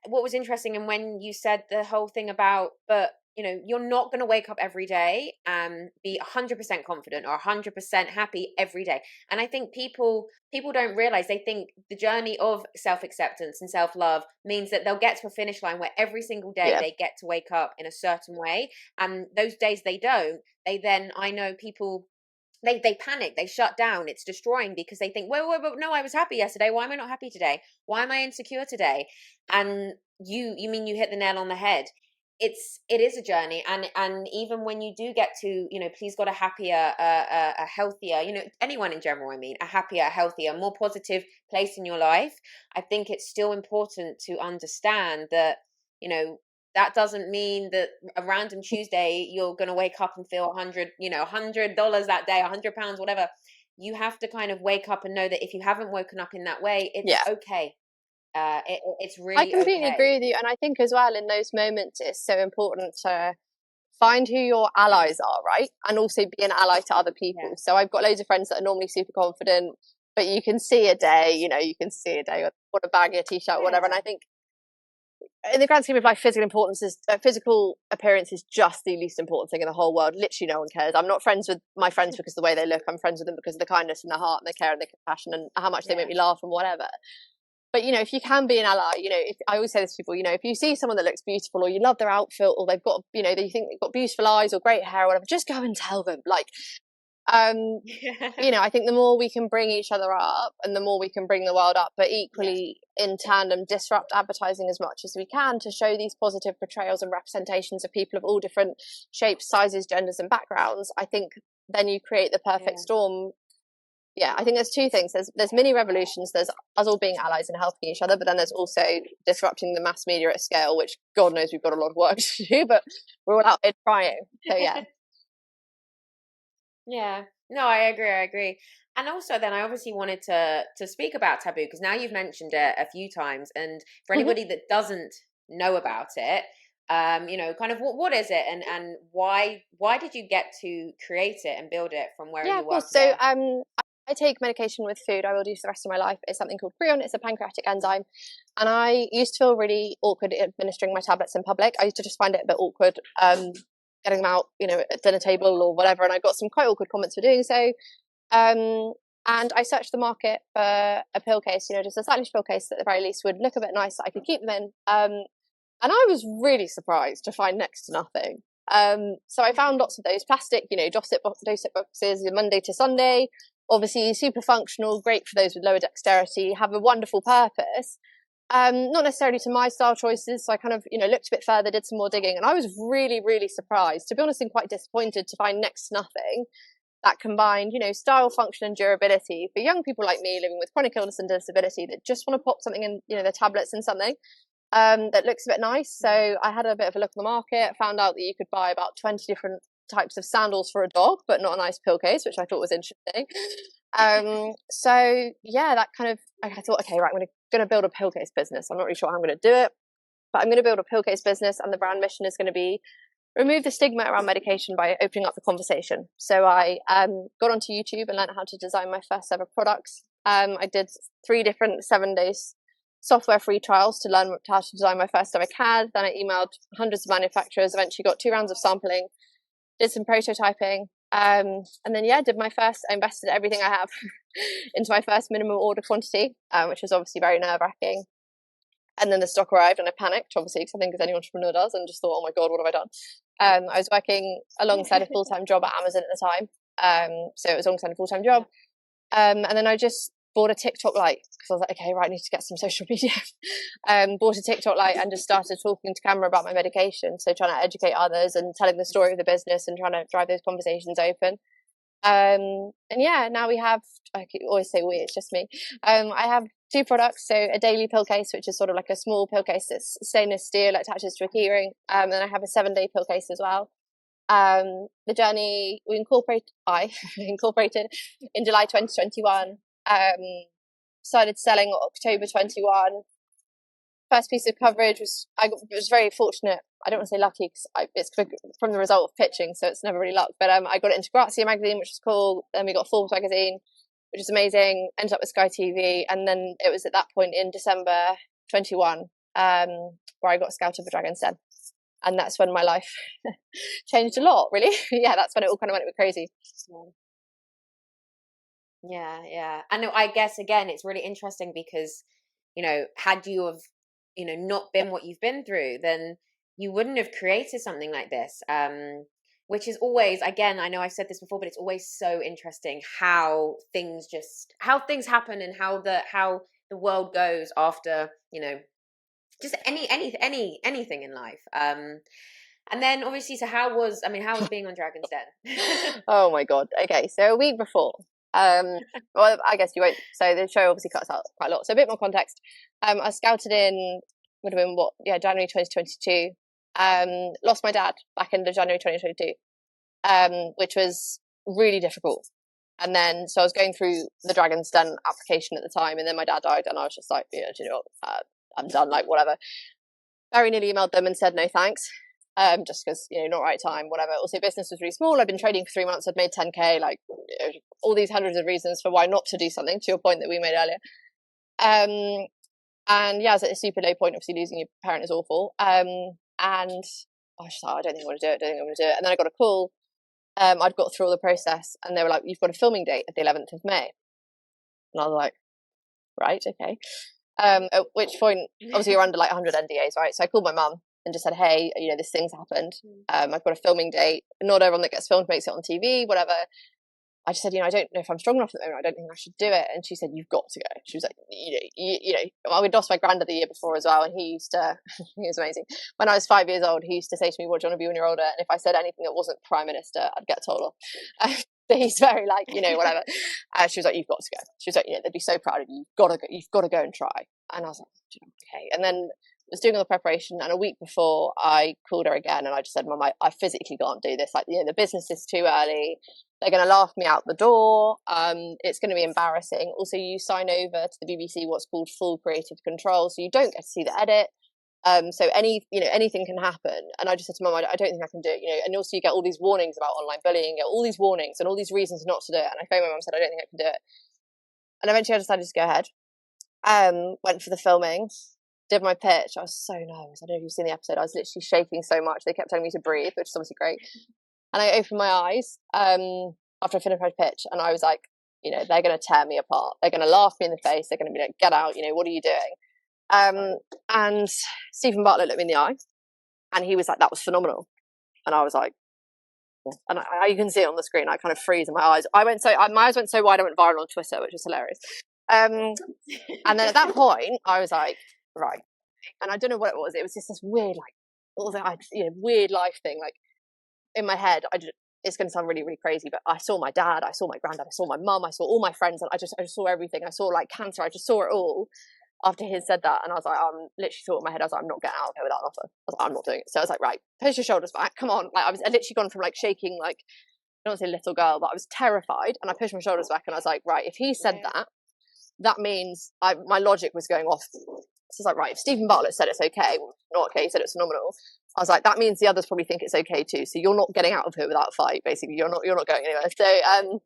what was interesting, and when you said the whole thing about, but you're not going to wake up every day and be 100% confident or 100% happy every day. And I think people don't realize, they think the journey of self-acceptance and self-love means that they'll get to a finish line where every single day they get to wake up in a certain way, and those days they don't, I know people, they panic, they shut down, it's destroying, because they think, wait, no, I was happy yesterday, why am I not happy today? Why am I insecure today? And you hit the nail on the head. It is a journey, and even when you do get to, please God, a happier, a healthier, anyone in general, I mean, a happier, healthier, more positive place in your life, I think it's still important to understand that, that doesn't mean that a random Tuesday you're going to wake up and feel $100 that day, £100, whatever. You have to kind of wake up and know that if you haven't woken up in that way, it's okay. It's really, I completely agree with you, and I think as well, in those moments it's so important to find who your allies are, right? And also be an ally to other people. So I've got loads of friends that are normally super confident, but you can see a day, you can see a day, what a bag, a t-shirt, whatever. And I think in the grand scheme of life, physical appearance is just the least important thing in the whole world. Literally no one cares. I'm not friends with my friends because of the way they look. I'm friends with them because of the kindness in their heart and their care and their compassion and how much they make me laugh and whatever. But, if you can be an ally, I always say this to people, if you see someone that looks beautiful, or you love their outfit, or they've got, they think they've got beautiful eyes or great hair or whatever, just go and tell them. I think the more we can bring each other up, and the more we can bring the world up, but equally in tandem disrupt advertising as much as we can to show these positive portrayals and representations of people of all different shapes, sizes, genders and backgrounds, I think then you create the perfect storm. I think there's two things. There's mini revolutions. There's us all being allies and helping each other, but then there's also disrupting the mass media at scale, which God knows we've got a lot of work to do, but we're all out there trying. So Yeah, no, I agree. And also then I obviously wanted to speak about Tabuu, because now you've mentioned it a few times, and for anybody that doesn't know about it, kind of what is it, and why did you get to create it and build it from where you were today? So I take medication with food. I will do for the rest of my life. It's something called prion. It's a pancreatic enzyme. And I used to feel really awkward administering my tablets in public. I used to just find it a bit awkward getting them out, at dinner table or whatever. And I got some quite awkward comments for doing so. And I searched the market for a pill case, just a stylish pill case that at the very least would look a bit nice that I could keep them in. And I was really surprised to find next to nothing. So I found lots of those plastic, dosette boxes, Monday to Sunday. Obviously super functional, great for those with lower dexterity, have a wonderful purpose. Not necessarily to my style choices. So I kind of, looked a bit further, did some more digging, and I was really, really surprised, to be honest, and quite disappointed to find next to nothing that combined, style, function, and durability for young people like me living with chronic illness and disability that just want to pop something in, their tablets and something that looks a bit nice. So I had a bit of a look on the market, found out that you could buy about 20 different types of sandals for a dog, but not a nice pill case, which I thought was interesting. So yeah, that kind of, I thought, okay, right, I'm going to build a pill case business. I'm not really sure how I'm going to do it, but I'm going to build a pill case business, and the brand mission is going to be remove the stigma around medication by opening up the conversation. So I got onto YouTube and learned how to design my first ever products. I did 3 different 7 days software free trials to learn how to design my first ever CAD. Then I emailed hundreds of manufacturers, eventually got 2 rounds of sampling, did some prototyping, and then did my first. I invested everything I have into my first minimum order quantity, which was obviously very nerve-wracking. And then the stock arrived, and I panicked, obviously, because I think as any entrepreneur does, and just thought, oh my god, what have I done? I was working alongside a full-time job at Amazon at the time, so it was alongside a full-time job, and then I just bought a TikTok Lite, because I was like, okay, right, I need to get some social media. Bought a TikTok Lite and just started talking to camera about my medication, so trying to educate others and telling the story of the business and trying to drive those conversations open. And now we have, I always say we, it's just me. I have 2 products. So a daily pill case, which is sort of like a small pill case that's stainless steel, attaches to a keyring. And then I have a 7-day pill case as well. The journey I incorporated in July 2021. Started selling October 21. First piece of coverage was, I was very fortunate. I don't want to say lucky, because it's from the result of pitching, so it's never really luck. But I got it into Grazia magazine, which was cool. Then we got Forbes magazine, which is amazing. Ended up with Sky TV, and then it was at that point in December 21 where I got scouted for Dragon's Den, and that's when my life changed a lot. Really, yeah, that's when it all kind of went a bit crazy. Yeah. And I guess again, it's really interesting because had you have not been what you've been through, then you wouldn't have created something like this, which is always, again, I know I've said this before, but it's always so interesting how things happen, and how the world goes after just anything in life. And then obviously, so how was being on Dragon's Den? Oh my god. Okay, so a week before, well, I guess you won't. So the show obviously cuts out quite a lot. So a bit more context. I scouted in, would have been January 2022. Lost my dad back in January 2022, which was really difficult. And then, so I was going through the Dragon's Den application at the time, and then my dad died, and I was just like, I'm done, like, whatever. Very nearly emailed them and said no thanks. Just because, not right time, whatever. Also, business was really small. I'd been trading for 3 months. I'd made 10K, like, all these hundreds of reasons for why not to do something, to your point that we made earlier. And I was at a super low point. Obviously, losing your parent is awful. And I was just like, I don't think I want to do it. And then I got a call. I'd got through all the process, and they were like, you've got a filming date at the 11th of May. And I was like, right, okay. At which point, obviously, you're under like 100 NDAs, right? So I called my mum and just said, hey, this thing's happened. I've got a filming date. Not everyone that gets filmed makes it on TV, whatever. I just said, I don't know if I'm strong enough at the moment. I don't think I should do it. And she said, you've got to go. She was like, we'd lost my granddad the year before as well. And he used to, he was amazing. When I was 5 years old, he used to say to me, what do you want to be when you're older? And if I said anything that wasn't Prime Minister, I'd get told off. So he's very like, whatever. She was like, you've got to go. She was like, they'd be so proud of you. You've got to go and try. And I was like, okay. And then was doing all the preparation, and a week before I called her again, and I just said, Mum, I physically can't do this. Like, the business is too early. They're going to laugh me out the door. It's going to be embarrassing. Also, you sign over to the BBC what's called full creative control, so you don't get to see the edit. So anything can happen. And I just said to Mum, I don't think I can do it, and also you get all these warnings about online bullying, you get all these warnings and all these reasons not to do it. And I phoned my mum and said, I don't think I can do it. And eventually I decided to go ahead. Went for the filming, did my pitch. I was so nervous. I don't know if you've seen the episode. I was literally shaking so much. They kept telling me to breathe, which is obviously great. And I opened my eyes after I finished my pitch, and I was like, they're going to tear me apart. They're going to laugh me in the face. They're going to be like, get out. What are you doing? And Stephen Bartlett looked me in the eye, and he was like, that was phenomenal. And I was like, and you can see it on the screen. I kind of freeze in my eyes. My eyes went so wide I went viral on Twitter, which was hilarious. And then at that point, I was like, right. And I don't know what it was. It was just this weird, weird life thing. Like in my head, it's going to sound really, really crazy, but I saw my dad, I saw my granddad, I saw my mum, I saw all my friends, and I just saw everything. I saw like cancer. I just saw it all after he said that. And I was like, literally thought in my head, I was like, I'm not getting out of here without an offer. I was like, I'm not doing it. So I was like, right, push your shoulders back. Come on. Like I literally gone from like shaking, like, I don't want to say little girl, but I was terrified. And I pushed my shoulders back and I was like, right, if he said that means my logic was going off. So I was like, right, if Stephen Bartlett said it's okay, well, not okay, he said it's phenomenal. I was like, that means the others probably think it's okay too. So you're not getting out of here without a fight, basically. You're not going anywhere. So,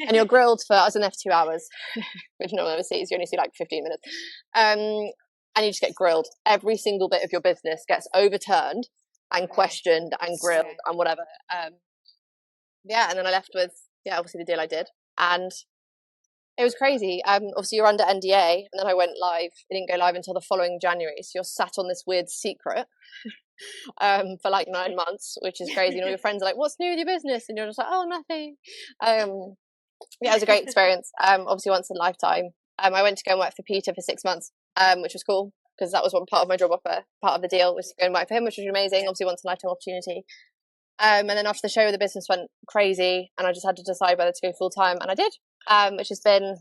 and you're grilled I was in there for 2 hours, which no one ever sees. You only see like 15 minutes. And you just get grilled. Every single bit of your business gets overturned and questioned and grilled and whatever. And then I left with, obviously the deal I did. And it was crazy. Obviously you're under NDA, and then I went live. It didn't go live until the following January. So you're sat on this weird secret for like 9 months, which is crazy. And all your friends are like, what's new with your business? And you're just like, oh, nothing. It was a great experience. Obviously once in a lifetime. I went to go and work for Peter for 6 months, which was cool because that was one part of my job offer. Part of the deal was to go and work for him, which was amazing. Obviously once in a lifetime opportunity. And then after the show, the business went crazy, and I just had to decide whether to go full time, and I did. Which has been,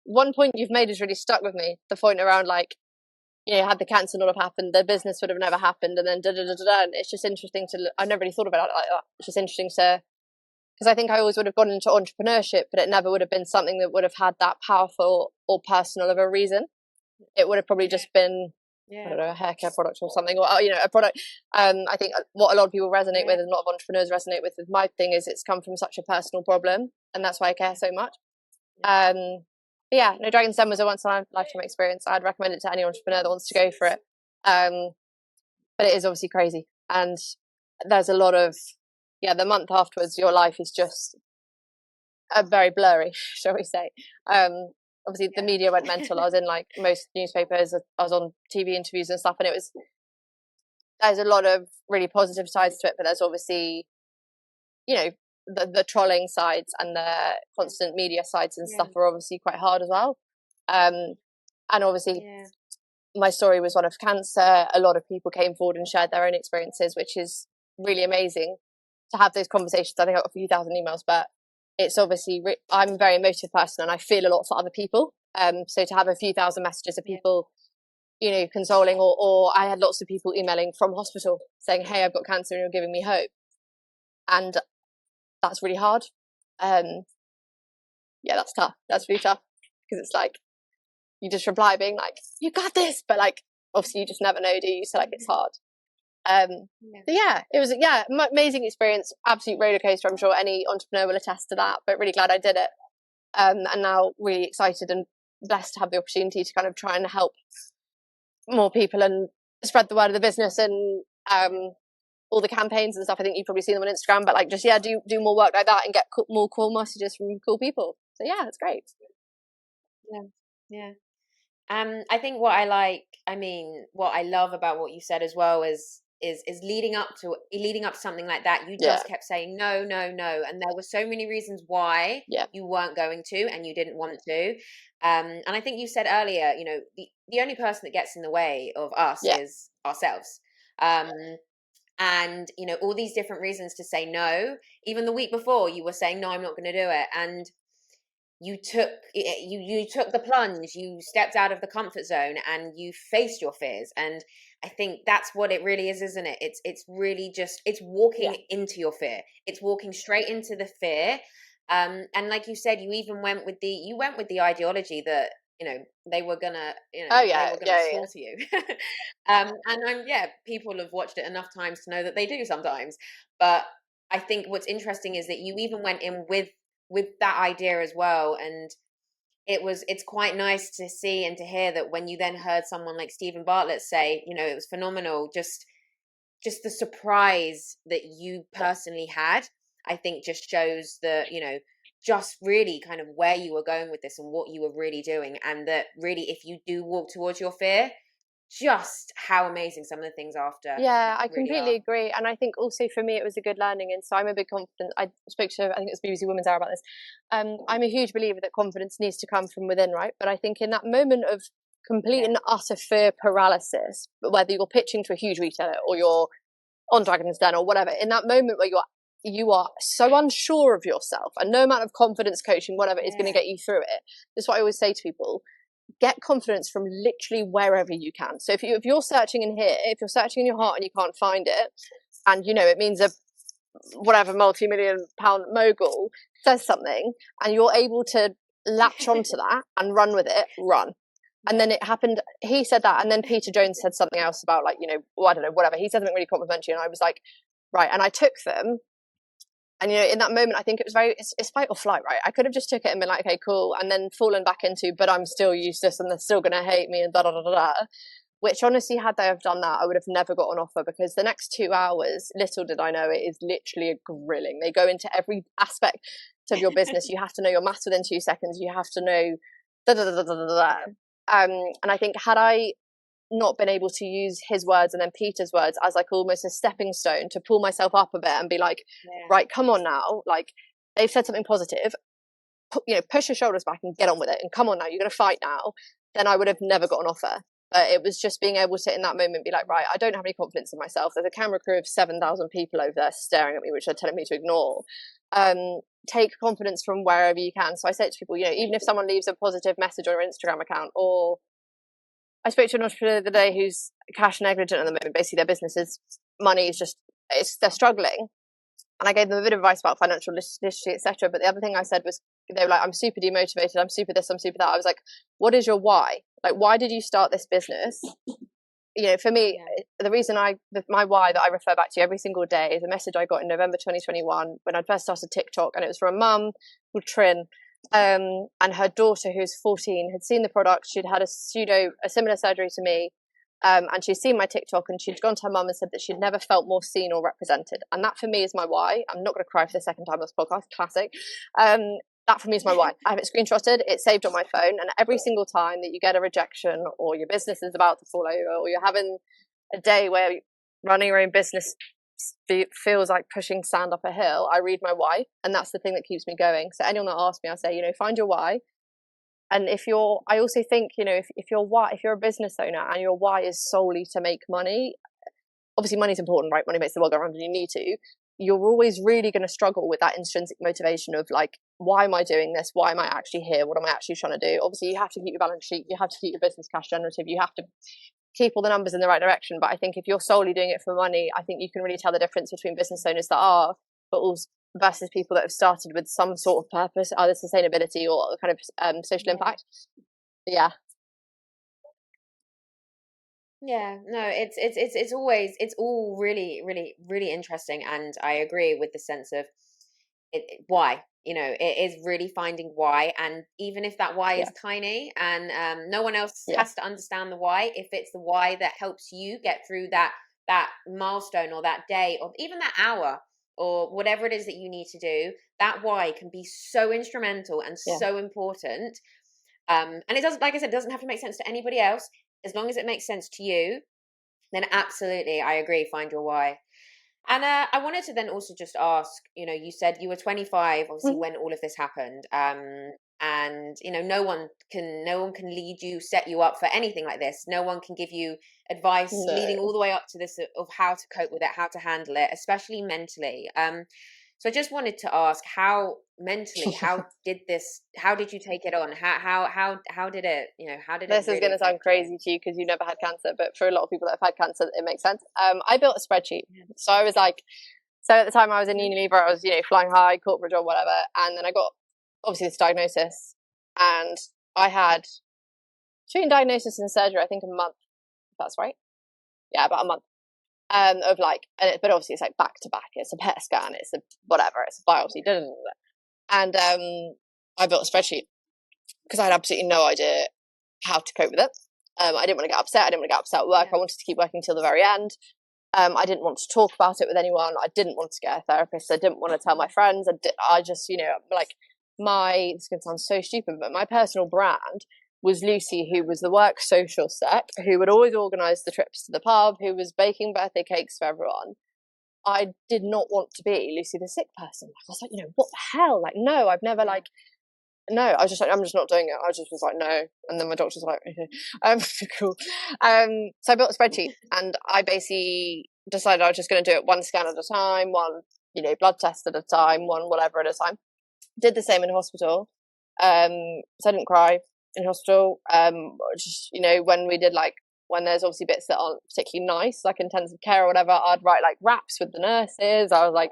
one point you've made has really stuck with me. The point around like, had the cancer not have happened, the business would have never happened, and then and it's just interesting I never really thought about it like that. It's just interesting because I think I always would have gone into entrepreneurship, but it never would have been something that would have had that powerful or personal of a reason. It would have probably just been, I don't know, a hair care product or something, or a product. I think what a lot of people resonate with, and a lot of entrepreneurs resonate with my thing is it's come from such a personal problem, and that's why I care so much. Dragon's Den was a once in a lifetime experience. I'd recommend it to any entrepreneur that wants to go for it. But it is obviously crazy, and there's a lot of the month afterwards, your life is just very blurry, shall we say. Obviously the media went mental. I was in like most newspapers, I was on TV interviews and stuff, and there's a lot of really positive sides to it, but there's obviously the trolling sides and the constant media sides and stuff are obviously quite hard as well. And obviously my story was one of cancer. A lot of people came forward and shared their own experiences, which is really amazing to have those conversations. I think I got a few thousand emails, but it's obviously I'm a very emotive person, and I feel a lot for other people. So to have a few thousand messages of people, consoling, or I had lots of people emailing from hospital saying, "Hey, I've got cancer, and you're giving me hope," and that's really hard. That's tough. That's really tough because it's like you just reply being like, "You got this," but like obviously you just never know, do you? So like it's hard. It was amazing experience, absolute roller coaster. I'm sure any entrepreneur will attest to that, but really glad I did it, and now really excited and blessed to have the opportunity to kind of try and help more people and spread the word of the business and all the campaigns and stuff. I think you've probably seen them on Instagram, but like just do more work like that and get more cool messages from cool people. So it's great. I think what I love about what you said as well is leading up to something like that, you just kept saying no, and there were so many reasons why you weren't going to, and you didn't want to. And I think you said earlier, the only person that gets in the way of us is ourselves. And all these different reasons to say no. Even the week before, you were saying no, I'm not going to do it, and you took the plunge. You stepped out of the comfort zone and you faced your fears. And I think that's what it really is, isn't it? It's really just, it's walking into your fear. It's walking straight into the fear. And like you said, you even went with the ideology that they were gonna, Oh yeah, they were gonna slaughter you. And people have watched it enough times to know that they do sometimes. But I think what's interesting is that you even went in with that idea as well, and it's quite nice to see and to hear that when you then heard someone like Stephen Bartlett say, it was phenomenal, just the surprise that you personally had, I think just shows that, just really kind of where you were going with this and what you were really doing. And that really, if you do walk towards your fear, just how amazing some of the things after yeah, I really completely are. agree. And I think also for me, it was a good learning. And so I'm a big confident. I spoke to, I think it was BBC Women's Hour about this. I'm a huge believer that confidence needs to come from within, right? But I think in that moment of complete and utter fear paralysis, whether you're pitching to a huge retailer or you're on Dragon's Den or whatever, in that moment where you are so unsure of yourself, and no amount of confidence coaching, whatever, is going to get you through it. That's what I always say to people: get confidence from literally wherever you can. So if you're searching in here, if you're searching in your heart and you can't find it, and it means a whatever multi-million-pound mogul says something, and you're able to latch onto that and run with it, run. And then it happened, he said that, and then Peter Jones said something else about, like, I don't know, whatever. He said something really complimentary, and I was like, right. And I took them, and in that moment, I think it was it's fight or flight, right? I could have just took it and been like, okay, cool, and then fallen back into, but I'm still useless and they're still going to hate me and da da da da. Which honestly, had they have done that, I would have never got an offer, because the next 2 hours, little did I know, it is literally a grilling. They go into every aspect of your business. You have to know your maths within 2 seconds. You have to know da da da da da da. And I think, had I not been able to use his words and then Peter's words as like almost a stepping stone to pull myself up a bit and be like, right, come on now, like, they've said something positive, push your shoulders back and get on with it, and come on now, you're going to fight now, then I would have never got an offer. But it was just being able to, in that moment, be like, right, I don't have any confidence in myself. There's a camera crew of 7,000 people over there staring at me, which they're telling me to ignore. Take confidence from wherever you can. So I say to people, even if someone leaves a positive message on your Instagram account, or I spoke to an entrepreneur the other day who's cash negligent at the moment. Basically, their business's money is just, they're struggling. And I gave them a bit of advice about financial literacy, etc. But the other thing I said was, they were like, I'm super demotivated, I'm super this, I'm super that. I was like, what is your why? Like, why did you start this business? For me, the reason my why that I refer back to every single day is a message I got in November 2021 when I first started TikTok, and it was from a mum called Trin, and her daughter, who's 14, had seen the product. She'd had a similar surgery to me, and she'd seen my TikTok, and she'd gone to her mum and said that she'd never felt more seen or represented. And that for me is my why. I'm not going to cry for the second time on this podcast, classic. That for me is my why. I have it screenshotted, it's saved on my phone, and every single time that you get a rejection, or your business is about to fall over, or you're having a day where running your own business feels like pushing sand up a hill, I read my why, and that's the thing that keeps me going. So anyone that asks me, I say, find your why. And I also think, if you're a business owner and your why is solely to make money, obviously money's important, right? Money makes the world go round, and you need to. You're always really going to struggle with that intrinsic motivation of, like, why am I doing this? Why am I actually here? What am I actually trying to do? Obviously, you have to keep your balance sheet. You have to keep your business cash generative. You have to keep all the numbers in the right direction. But I think if you're solely doing it for money, I think you can really tell the difference between business owners that are, but also versus people that have started with some sort of purpose, either sustainability or kind of social impact. Yeah. Yeah, no, it's all really, really, really interesting, and I agree with the sense of why. It is really finding why, and even if that why is tiny, and no one else has to understand the why, if it's the why that helps you get through that milestone, or that day, or even that hour, or whatever it is that you need to do, that why can be so instrumental and so important. And it doesn't, like I said, it doesn't have to make sense to anybody else. As long as it makes sense to you, then absolutely, I agree, find your why. And I wanted to then also just ask, you said you were 25, obviously, when all of this happened. And no one can lead you, set you up for anything like this. No one can give you advice leading all the way up to this of how to cope with it, how to handle it, especially mentally. So I just wanted to ask, how mentally, how did you take it on? How did it, This is going to sound crazy to you because you never had cancer, but for a lot of people that have had cancer, it makes sense. I built a spreadsheet. So I was like, at the time I was in Unilever, I was, flying high, corporate job, whatever. And then I got, obviously, this diagnosis, and I had between diagnosis and surgery, I think a month, if that's right. Yeah, about a month. Of like, but obviously it's like back to back. It's a PET scan, it's a whatever, it's a biopsy, and I built a spreadsheet because I had absolutely no idea how to cope with it. I didn't want to get upset. I didn't want to get upset at work. I wanted to keep working till the very end. I didn't want to talk about it with anyone. I didn't want to get a therapist. I didn't want to tell my friends. I just, like this can sound so stupid, but my personal brand was Lucy, who was the work social sec, who would always organise the trips to the pub, who was baking birthday cakes for everyone. I did not want to be Lucy the sick person. I was like, what the hell? Like, no, I've never no, I was just like, I'm just not doing it. I just was like, no. And then my doctor's like, okay, cool. So I built a spreadsheet and I basically decided I was just going to do it one scan at a time, one, blood test at a time, one whatever at a time. Did the same in hospital. So I didn't cry in hospital. Just, when we did when there's obviously bits that aren't particularly nice, like intensive care or whatever, I'd write like raps with the nurses. I was like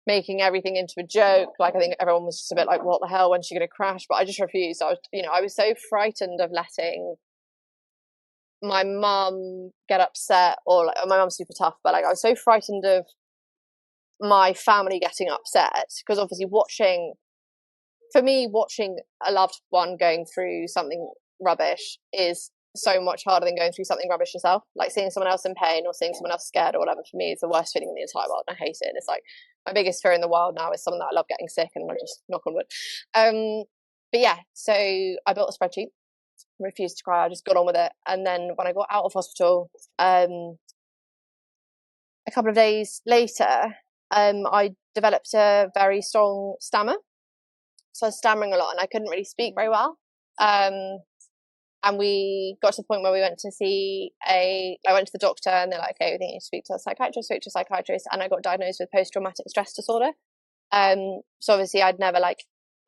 making everything into a joke. Like, I think everyone was just a bit like, what the hell, when's she going to crash? But I just refused. I was so frightened of letting my mum get upset, or like, my mum's super tough, but like I was so frightened of my family getting upset, because obviously watching a loved one going through something rubbish is so much harder than going through something rubbish yourself. Like seeing someone else in pain or seeing someone else scared or whatever, for me is the worst feeling in the entire world, and I hate it. It's like my biggest fear in the world now is someone that I love getting sick, and I just knock on wood. But yeah, so I built a spreadsheet, refused to cry, I just got on with it. And then when I got out of hospital, a couple of days later, I developed a very strong stammer. So I was stammering a lot and I couldn't really speak very well. And we got to the point where we went to I went to the doctor and they're like, okay, we think you need to speak to a psychiatrist, and I got diagnosed with post-traumatic stress disorder. So obviously I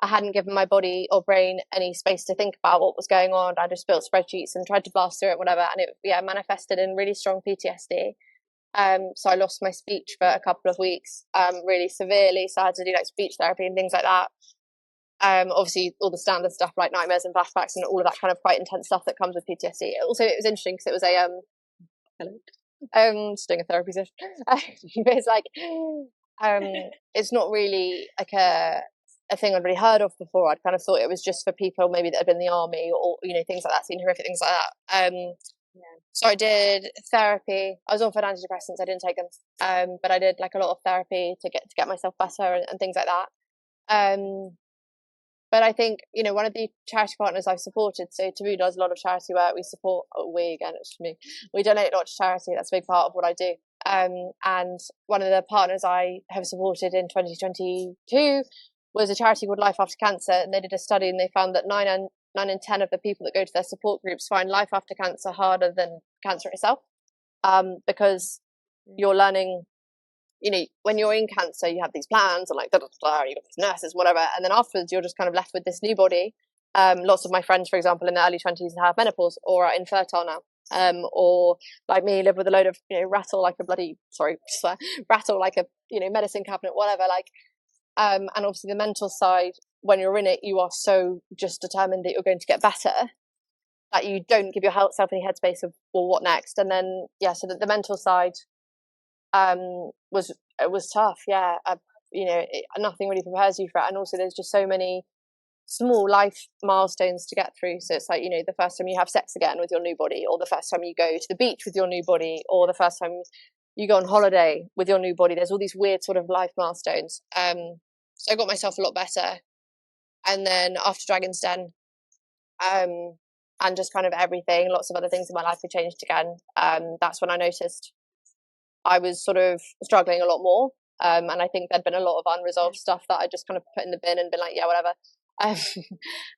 hadn't given my body or brain any space to think about what was going on. I just built spreadsheets and tried to blast through it, whatever, and it manifested in really strong PTSD. So I lost my speech for a couple of weeks, really severely. So I had to do like speech therapy and things like that. Obviously all the standard stuff like nightmares and flashbacks and all of that kind of quite intense stuff that comes with PTSD. Also, it was interesting because it was just doing a therapy session. It's like, it's not really like a thing I'd really heard of before. I'd kind of thought it was just for people maybe that had been in the army or things like that, seen horrific things like that. So I did therapy. I was offered antidepressants. I didn't take them, but I did like a lot of therapy to get myself better and things like that. But I think, one of the charity partners I've supported, so Tabuu does a lot of charity work. We support, it's me. We donate a lot to charity. That's a big part of what I do. And one of the partners I have supported in 2022 was a charity called Life After Cancer. And they did a study and they found that 9 in 10 of the people that go to their support groups find life after cancer harder than cancer itself. Because you're learning, when you're in cancer, you have these plans and like, you've got these nurses, whatever. And then afterwards, you're just kind of left with this new body. Lots of my friends, for example, in their early 20s have menopause or are infertile now. Or like me, live with a load of, rattle like a medicine cabinet, whatever. And obviously the mental side, when you're in it, you are so just determined that you're going to get better that you don't give yourself any headspace of, well, what next? And then, so the mental side was tough. Nothing really prepares you for it. And also there's just so many small life milestones to get through. So it's like, the first time you have sex again with your new body, or the first time you go to the beach with your new body, or the first time you go on holiday with your new body. There's all these weird sort of life milestones. So I got myself a lot better. And then after Dragon's Den, and just kind of everything, lots of other things in my life had changed again. That's when I noticed I was sort of struggling a lot more. And I think there'd been a lot of unresolved stuff that I just kind of put in the bin and been like, yeah, whatever.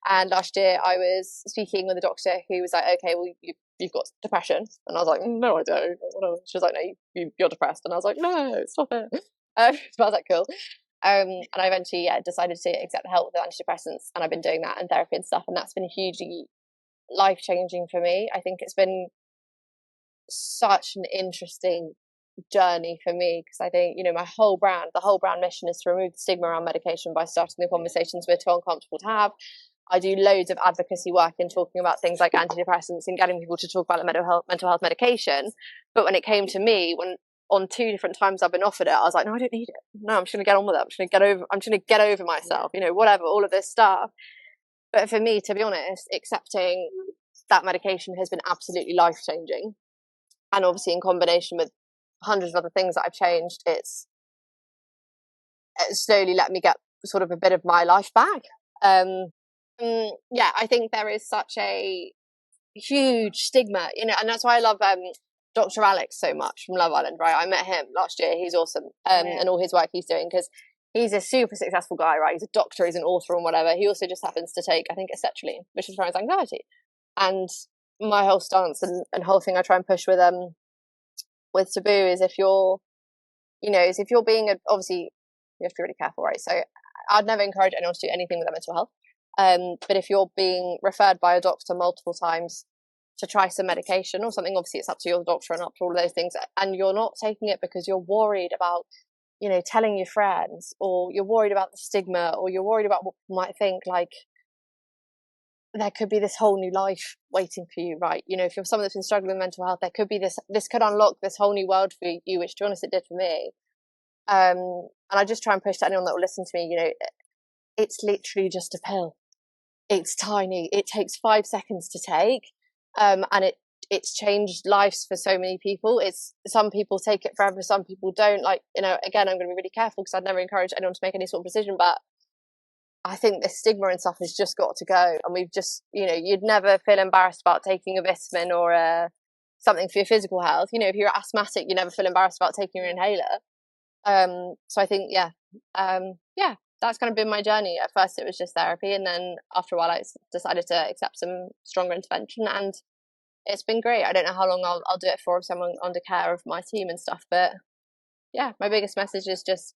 And last year I was speaking with a doctor who was like, okay, well, you've got depression. And I was like, no, I don't. She was like, no, you're depressed. And I was like, no, stop it. So I was like, cool. And I eventually decided to accept the help with the antidepressants. And I've been doing that and therapy and stuff. And that's been hugely life-changing for me. I think it's been such an interesting journey for me, because I think the whole brand mission is to remove the stigma around medication by starting the conversations we're too uncomfortable to have, I do loads of advocacy work in talking about things like antidepressants and getting people to talk about mental health medication. But when it came to me, when on 2 different times I've been offered it, I was like, no, I don't need it. No, I'm just going to get on with it. I'm just going to get over myself, you know, whatever, all of this stuff. But for me, to be honest, accepting that medication has been absolutely life-changing. And obviously in combination with hundreds of other things that I've changed, it's slowly let me get sort of a bit of my life back. Yeah, I think there is such a huge stigma, you know, and that's why I love Dr. Alex so much from Love Island, right? I met him last year. He's awesome, and all his work he's doing, because he's a super successful guy, right? He's a doctor, he's an author and whatever. He also just happens to take, I think, acetylene, which is for his anxiety. And my whole stance and whole thing I try and push with Tabuu is if you're being obviously you have to be really careful, right? So I'd never encourage anyone to do anything with their mental health. But if you're being referred by a doctor multiple times to try some medication or something, obviously it's up to your doctor and up to all of those things, and you're not taking it because you're worried about, you know, telling your friends, or you're worried about the stigma, or you're worried about what people might think, like, there could be this whole new life waiting for you, right? You know, if you're someone that's been struggling with mental health, there could be this could unlock this whole new world for you, which, to be honest, it did for me. And I just try and push to anyone that will listen to me, you know, it's literally just a pill. It's tiny. It takes 5 seconds to take. And it's changed lives for so many people. It's, some people take it forever, some people don't. Like, you know, again, I'm going to be really careful because I'd never encourage anyone to make any sort of decision, but I think this stigma and stuff has just got to go. And we've just, you know, you'd never feel embarrassed about taking a vitamin or something for your physical health. You know, if you're asthmatic, you never feel embarrassed about taking your inhaler. So I think, yeah, that's kind of been my journey. At first it was just therapy, and then after a while I decided to accept some stronger intervention, and it's been great. I don't know how long I'll do it for, if someone under care of my team and stuff, but yeah, my biggest message is just,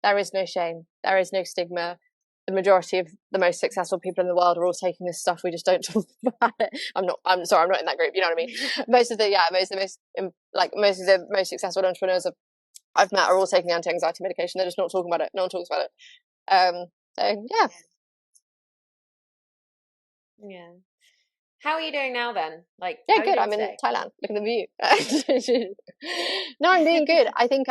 there is no shame, there is no stigma. The majority of the most successful people in the world are all taking this stuff, we just don't talk about it. I'm sorry, I'm not in that group, you know what I mean? most of the most successful entrepreneurs I've met are all taking anti-anxiety medication. They're just not talking about it. No one talks about it. So yeah. Yeah. How are you doing now then? Like, yeah, good. I'm in Thailand. Look at the view. No, I'm doing good. I think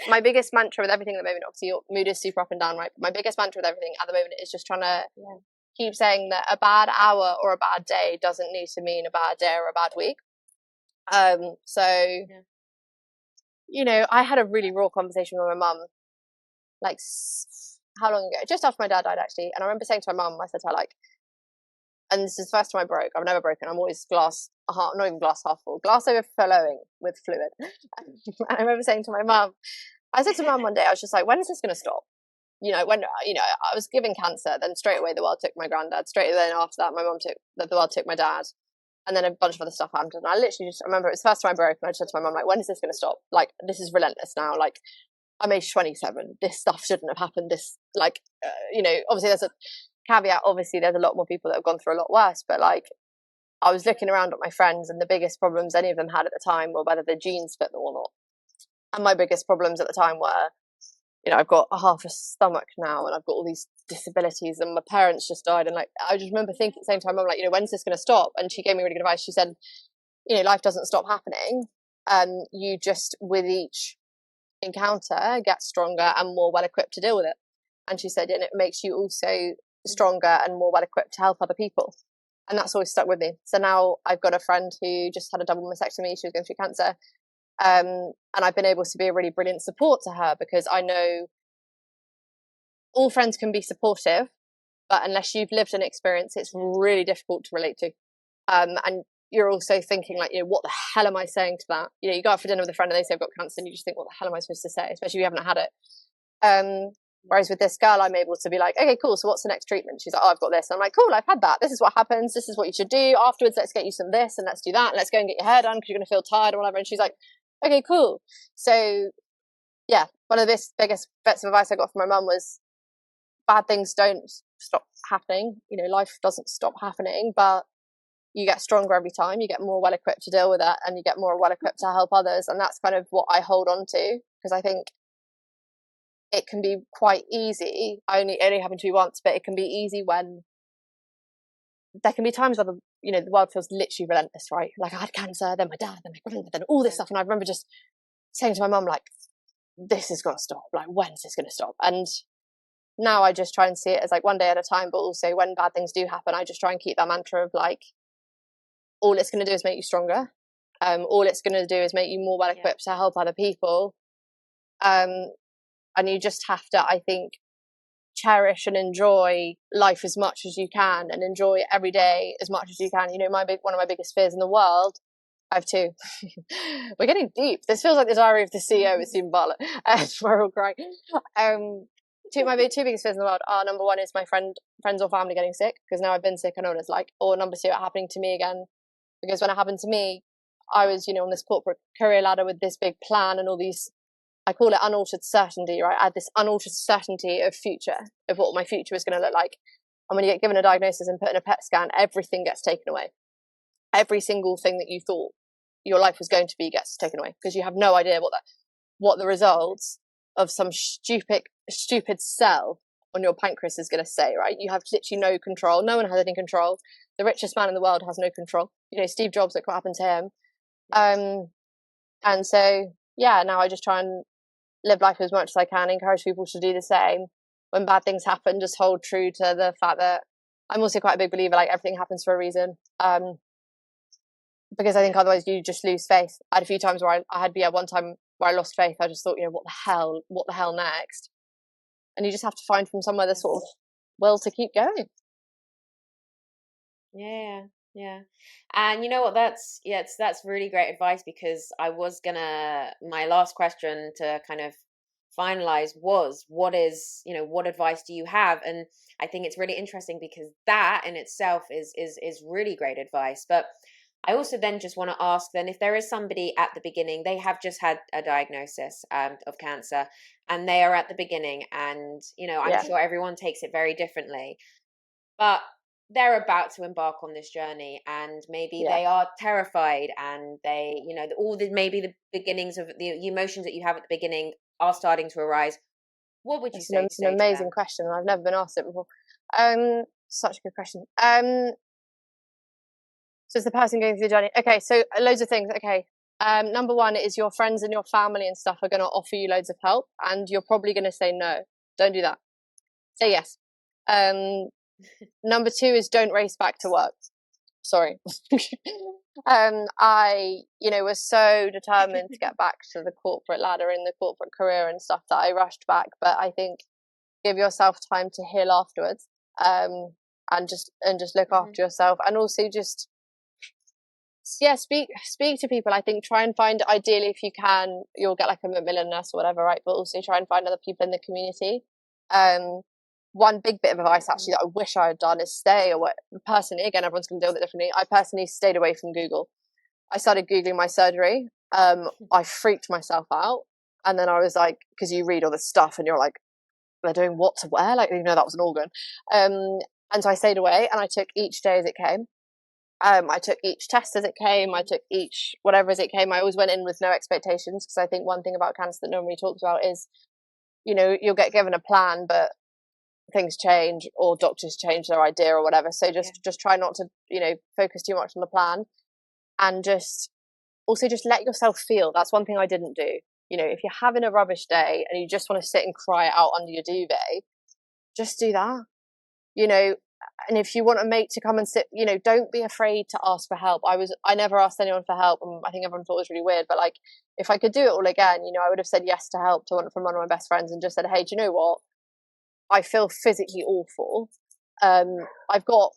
my biggest mantra with everything at the moment, obviously your mood is super up and down, right? But my biggest mantra with everything at the moment is just trying to keep saying that a bad hour or a bad day doesn't need to mean a bad day or a bad week. You know, I had a really raw conversation with my mum, like, how long ago? Just after my dad died, actually. And I remember saying to my mum, I said to her, like, and this is the first time I broke. I've never broken. I'm always glass, not even glass half full, glass overflowing with fluid. And I remember saying to my mum, I said to mum one day, I was just like, when is this going to stop? You know, when, you know, I was given cancer, then straight away the world took my granddad. Straight then after that, the world took my dad. And then a bunch of other stuff happened. And I literally just, I remember it was the first time I broke, and I just said to my mum, like, when is this going to stop? Like, this is relentless now. Like, I'm age 27. This stuff shouldn't have happened. This, like, you know, obviously there's a caveat. Obviously there's a lot more people that have gone through a lot worse. But, like, I was looking around at my friends, and the biggest problems any of them had at the time were whether their genes fit them or not. And my biggest problems at the time were, you know, I've got a half a stomach now, and I've got all these disabilities, and my parents just died. And, like, I just remember thinking at the same time, I'm like, you know, when's this going to stop? And she gave me really good advice. She said, you know, life doesn't stop happening. You just, with each encounter, get stronger and more well equipped to deal with it. And she said, and it makes you also stronger and more well equipped to help other people. And that's always stuck with me. So now I've got a friend who just had a double mastectomy. She was going through cancer. And I've been able to be a really brilliant support to her, because I know all friends can be supportive, but unless you've lived an experience, it's really difficult to relate to. And you're also thinking, like, you know, what the hell am I saying to that? You know, you go out for dinner with a friend and they say I've got cancer, and you just think, what the hell am I supposed to say? Especially if you haven't had it. Whereas with this girl, I'm able to be like, okay, cool. So what's the next treatment? She's like, oh, I've got this. And I'm like, cool, I've had that. This is what happens. This is what you should do. Afterwards, let's get you some this, and let's do that. And let's go and get your hair done because you're going to feel tired or whatever. And she's like, okay, cool. So yeah, one of the biggest bits of advice I got from my mum was, bad things don't stop happening. You know, life doesn't stop happening, but you get stronger every time. You get more well equipped to deal with it, and you get more well equipped to help others. And that's kind of what I hold on to, because I think it can be quite easy. Only happened to me once, but it can be easy when there can be times where the world feels literally relentless, right? Like I had cancer, then my dad, then my grandmother, then all this stuff, and I remember just saying to my mum, like, this has got to stop. Like, when's this going to stop? And now I just try and see it as like one day at a time, but also when bad things do happen, I just try and keep that mantra of like, all it's going to do is make you stronger. All it's going to do is make you more well equipped to help other people. And you just have to, I think, cherish and enjoy life as much as you can, and enjoy every day as much as you can. You know, one of my biggest fears in the world, I have two. We're getting deep. This feels like the diary of the CEO with Stephen Bartlett. We're all crying. My two biggest fears in the world are, number one is my friends or family getting sick, because now I've been sick, I know what it's like. Or number two, it happening to me again, because when it happened to me, I was, on this corporate career ladder with this big plan and all these, I call it unaltered certainty, right? I had this unaltered certainty of future, of what my future was going to look like. And when you get given a diagnosis and put in a PET scan, everything gets taken away. Every single thing that you thought your life was going to be gets taken away, because you have no idea what the results of some stupid cell on your pancreas is going to say, right? You have literally no control. No one has any control. The richest man in the world has no control. Steve Jobs, look what happened to him. And so, now I just try and live life as much as I can, encourage people to do the same. When bad things happen, just hold true to the fact that I'm also quite a big believer, like, everything happens for a reason. Because I think otherwise you just lose faith. I had a few times where I had one time where I lost faith. I just thought, what the hell next? And you just have to find from somewhere the sort of will to keep going. Yeah. And you know what, that's really great advice, because my last question to kind of finalize was, what advice do you have? And I think it's really interesting, because that in itself is really great advice. But I also then just want to ask, then, if there is somebody at the beginning, they have just had a diagnosis of cancer, and they are at the beginning, and I'm sure everyone takes it very differently, but they're about to embark on this journey, and maybe they are terrified, and they, maybe the beginnings of the emotions that you have at the beginning are starting to arise. What would you say? It's an amazing question. I've never been asked it before. Such a good question. So it's the person going through the journey. Okay, so loads of things. Okay. Number one is your friends and your family and stuff are going to offer you loads of help, and you're probably going to say no. Don't do that. Say yes. Number two is don't race back to work. Sorry. I, was so determined to get back to the corporate ladder in the corporate career and stuff that I rushed back. But I think give yourself time to heal afterwards, and just look after yourself, and also just speak to people. I think try and find, ideally, if you can, you'll get like a Macmillan nurse or whatever, right? But also try and find other people in the community. One big bit of advice actually that I wish I had done is personally, again, everyone's going to deal with it differently. I personally stayed away from Google. I started Googling my surgery. I freaked myself out. And then I was like, because you read all this stuff and you're like, they're doing what to where? Like, that was an organ. And so I stayed away, and I took each day as it came. I took each test as it came. I took each whatever as it came. I always went in with no expectations, because I think one thing about cancer that no one really talks about is, you'll get given a plan, but things change, or doctors change their idea or whatever. So just try not to, focus too much on the plan, and just let yourself feel. That's one thing I didn't do. If you're having a rubbish day and you just want to sit and cry it out under your duvet, just do that. And if you want a mate to come and sit, don't be afraid to ask for help. I never asked anyone for help, and I think everyone thought it was really weird, but like, if I could do it all again, I would have said yes to help from one of my best friends, and just said, hey, do you know what? I feel physically awful. I've got,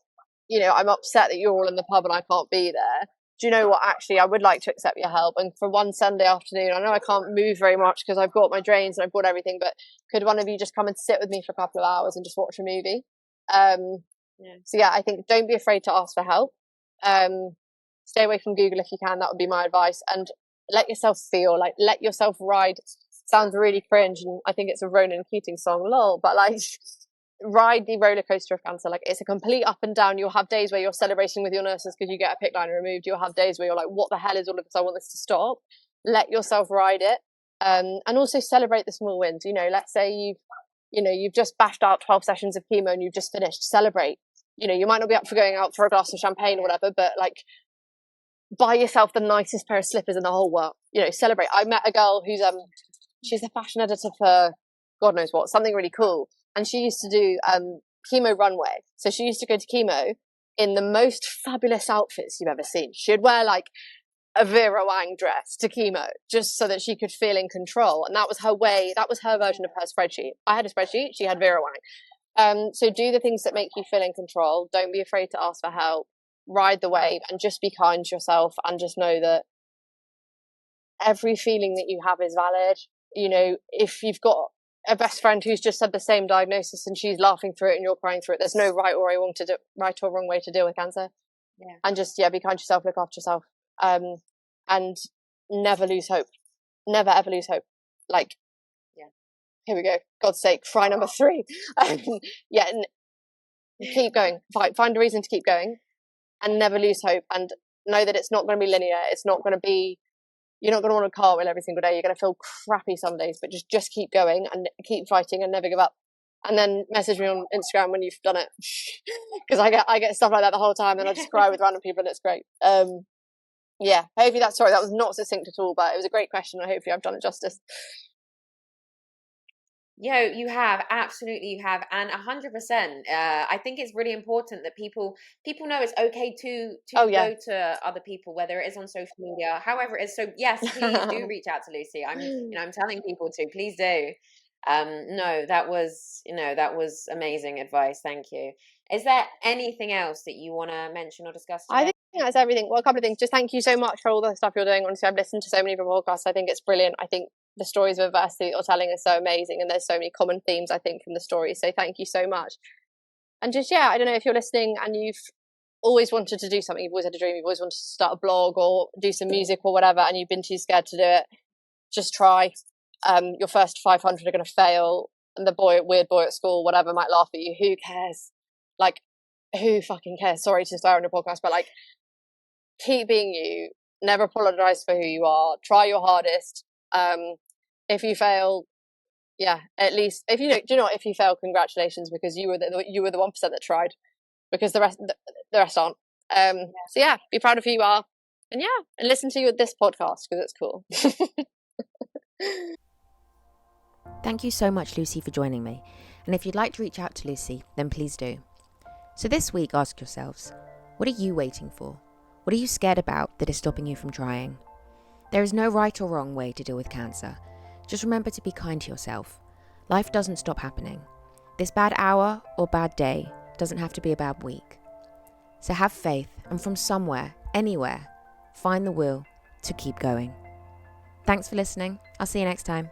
I'm upset that you're all in the pub and I can't be there. Do you know what? Actually, I would like to accept your help. And for one Sunday afternoon, I know I can't move very much because I've got my drains and I've got everything, but could one of you just come and sit with me for a couple of hours and just watch a movie? So I think don't be afraid to ask for help. Stay away from Google if you can. That would be my advice. And let yourself feel, like, let yourself ride. Sounds really cringe, and I think it's a Ronan Keating song, lol, but like, ride the roller coaster of cancer. Like, it's a complete up and down. You'll have days where you're celebrating with your nurses because you get a PICC line removed. You'll have days where you're like, what the hell is all of this? I want this to stop. Let yourself ride it. And also celebrate the small wins. Let's say you've just bashed out 12 sessions of chemo and you've just finished. Celebrate. you know, you might not be up for going out for a glass of champagne or whatever, but like, buy yourself the nicest pair of slippers in the whole world. You know, celebrate. I met a girl who's she's the fashion editor for God knows what, something really cool, and she used to do chemo runway. So she used to go to chemo in the most fabulous outfits you've ever seen. She'd wear like a Vera Wang dress to chemo just so that she could feel in control, and that was her way. That was her version of her spreadsheet. I had a spreadsheet. She had Vera Wang. So do the things that make you feel in control. Don't be afraid to ask for help. Ride the wave and just be kind to yourself, and just know that every feeling that you have is valid. You know, if you've got a best friend who's just had the same diagnosis and she's laughing through it and you're crying through it, there's no right or wrong way to deal with cancer. Yeah. And just be kind to yourself, look after yourself, and never lose hope. Never ever lose hope. Like, yeah, here we go. God's sake, fry number 3. Yeah, and keep going. Find a reason to keep going. And never lose hope, and know that it's not going to be linear. It's not going to be, you're not going to want a cartwheel every single day. You're going to feel crappy some days, but just keep going and keep fighting and never give up. And then message me on Instagram when you've done it, because I get stuff like that the whole time, and I just cry with random people, and it's great. Yeah, hopefully that was not succinct at all, but it was a great question, and hopefully I've done it justice. You have, absolutely you have, and 100%. I think it's really important that people know it's okay to go to other people, whether it is on social media, however it is. So yes, please do reach out to Lucy. I'm telling people to, please do. No, that was amazing advice. Thank you. Is there anything else that you want to mention or discuss today? I think that's everything. Well, a couple of things. Just thank you so much for all the stuff you're doing. Honestly, I've listened to so many of your podcasts. I think it's brilliant. I think the stories of adversity that you're telling are so amazing, and there's so many common themes, I think, from the stories. So thank you so much. And just, I don't know, if you're listening and you've always wanted to do something, you've always had a dream, you've always wanted to start a blog or do some music or whatever, and you've been too scared to do it, just try. Your first 500 are going to fail, and the weird boy at school, whatever, might laugh at you. Who cares? Like, who fucking cares? Sorry to swear on your podcast, but like, keep being you. Never apologize for who you are. Try your hardest. If you fail, at least if you fail, congratulations, because you were the 1% that tried, because the rest aren't. So be proud of who you are, and listen to this podcast because it's cool. Thank you so much, Lucy, for joining me. And if you'd like to reach out to Lucy, then please do. So this week, ask yourselves, what are you waiting for? What are you scared about that is stopping you from trying? There is no right or wrong way to deal with cancer. Just remember to be kind to yourself. Life doesn't stop happening. This bad hour or bad day doesn't have to be a bad week. So have faith, and from somewhere, anywhere, find the will to keep going. Thanks for listening. I'll see you next time.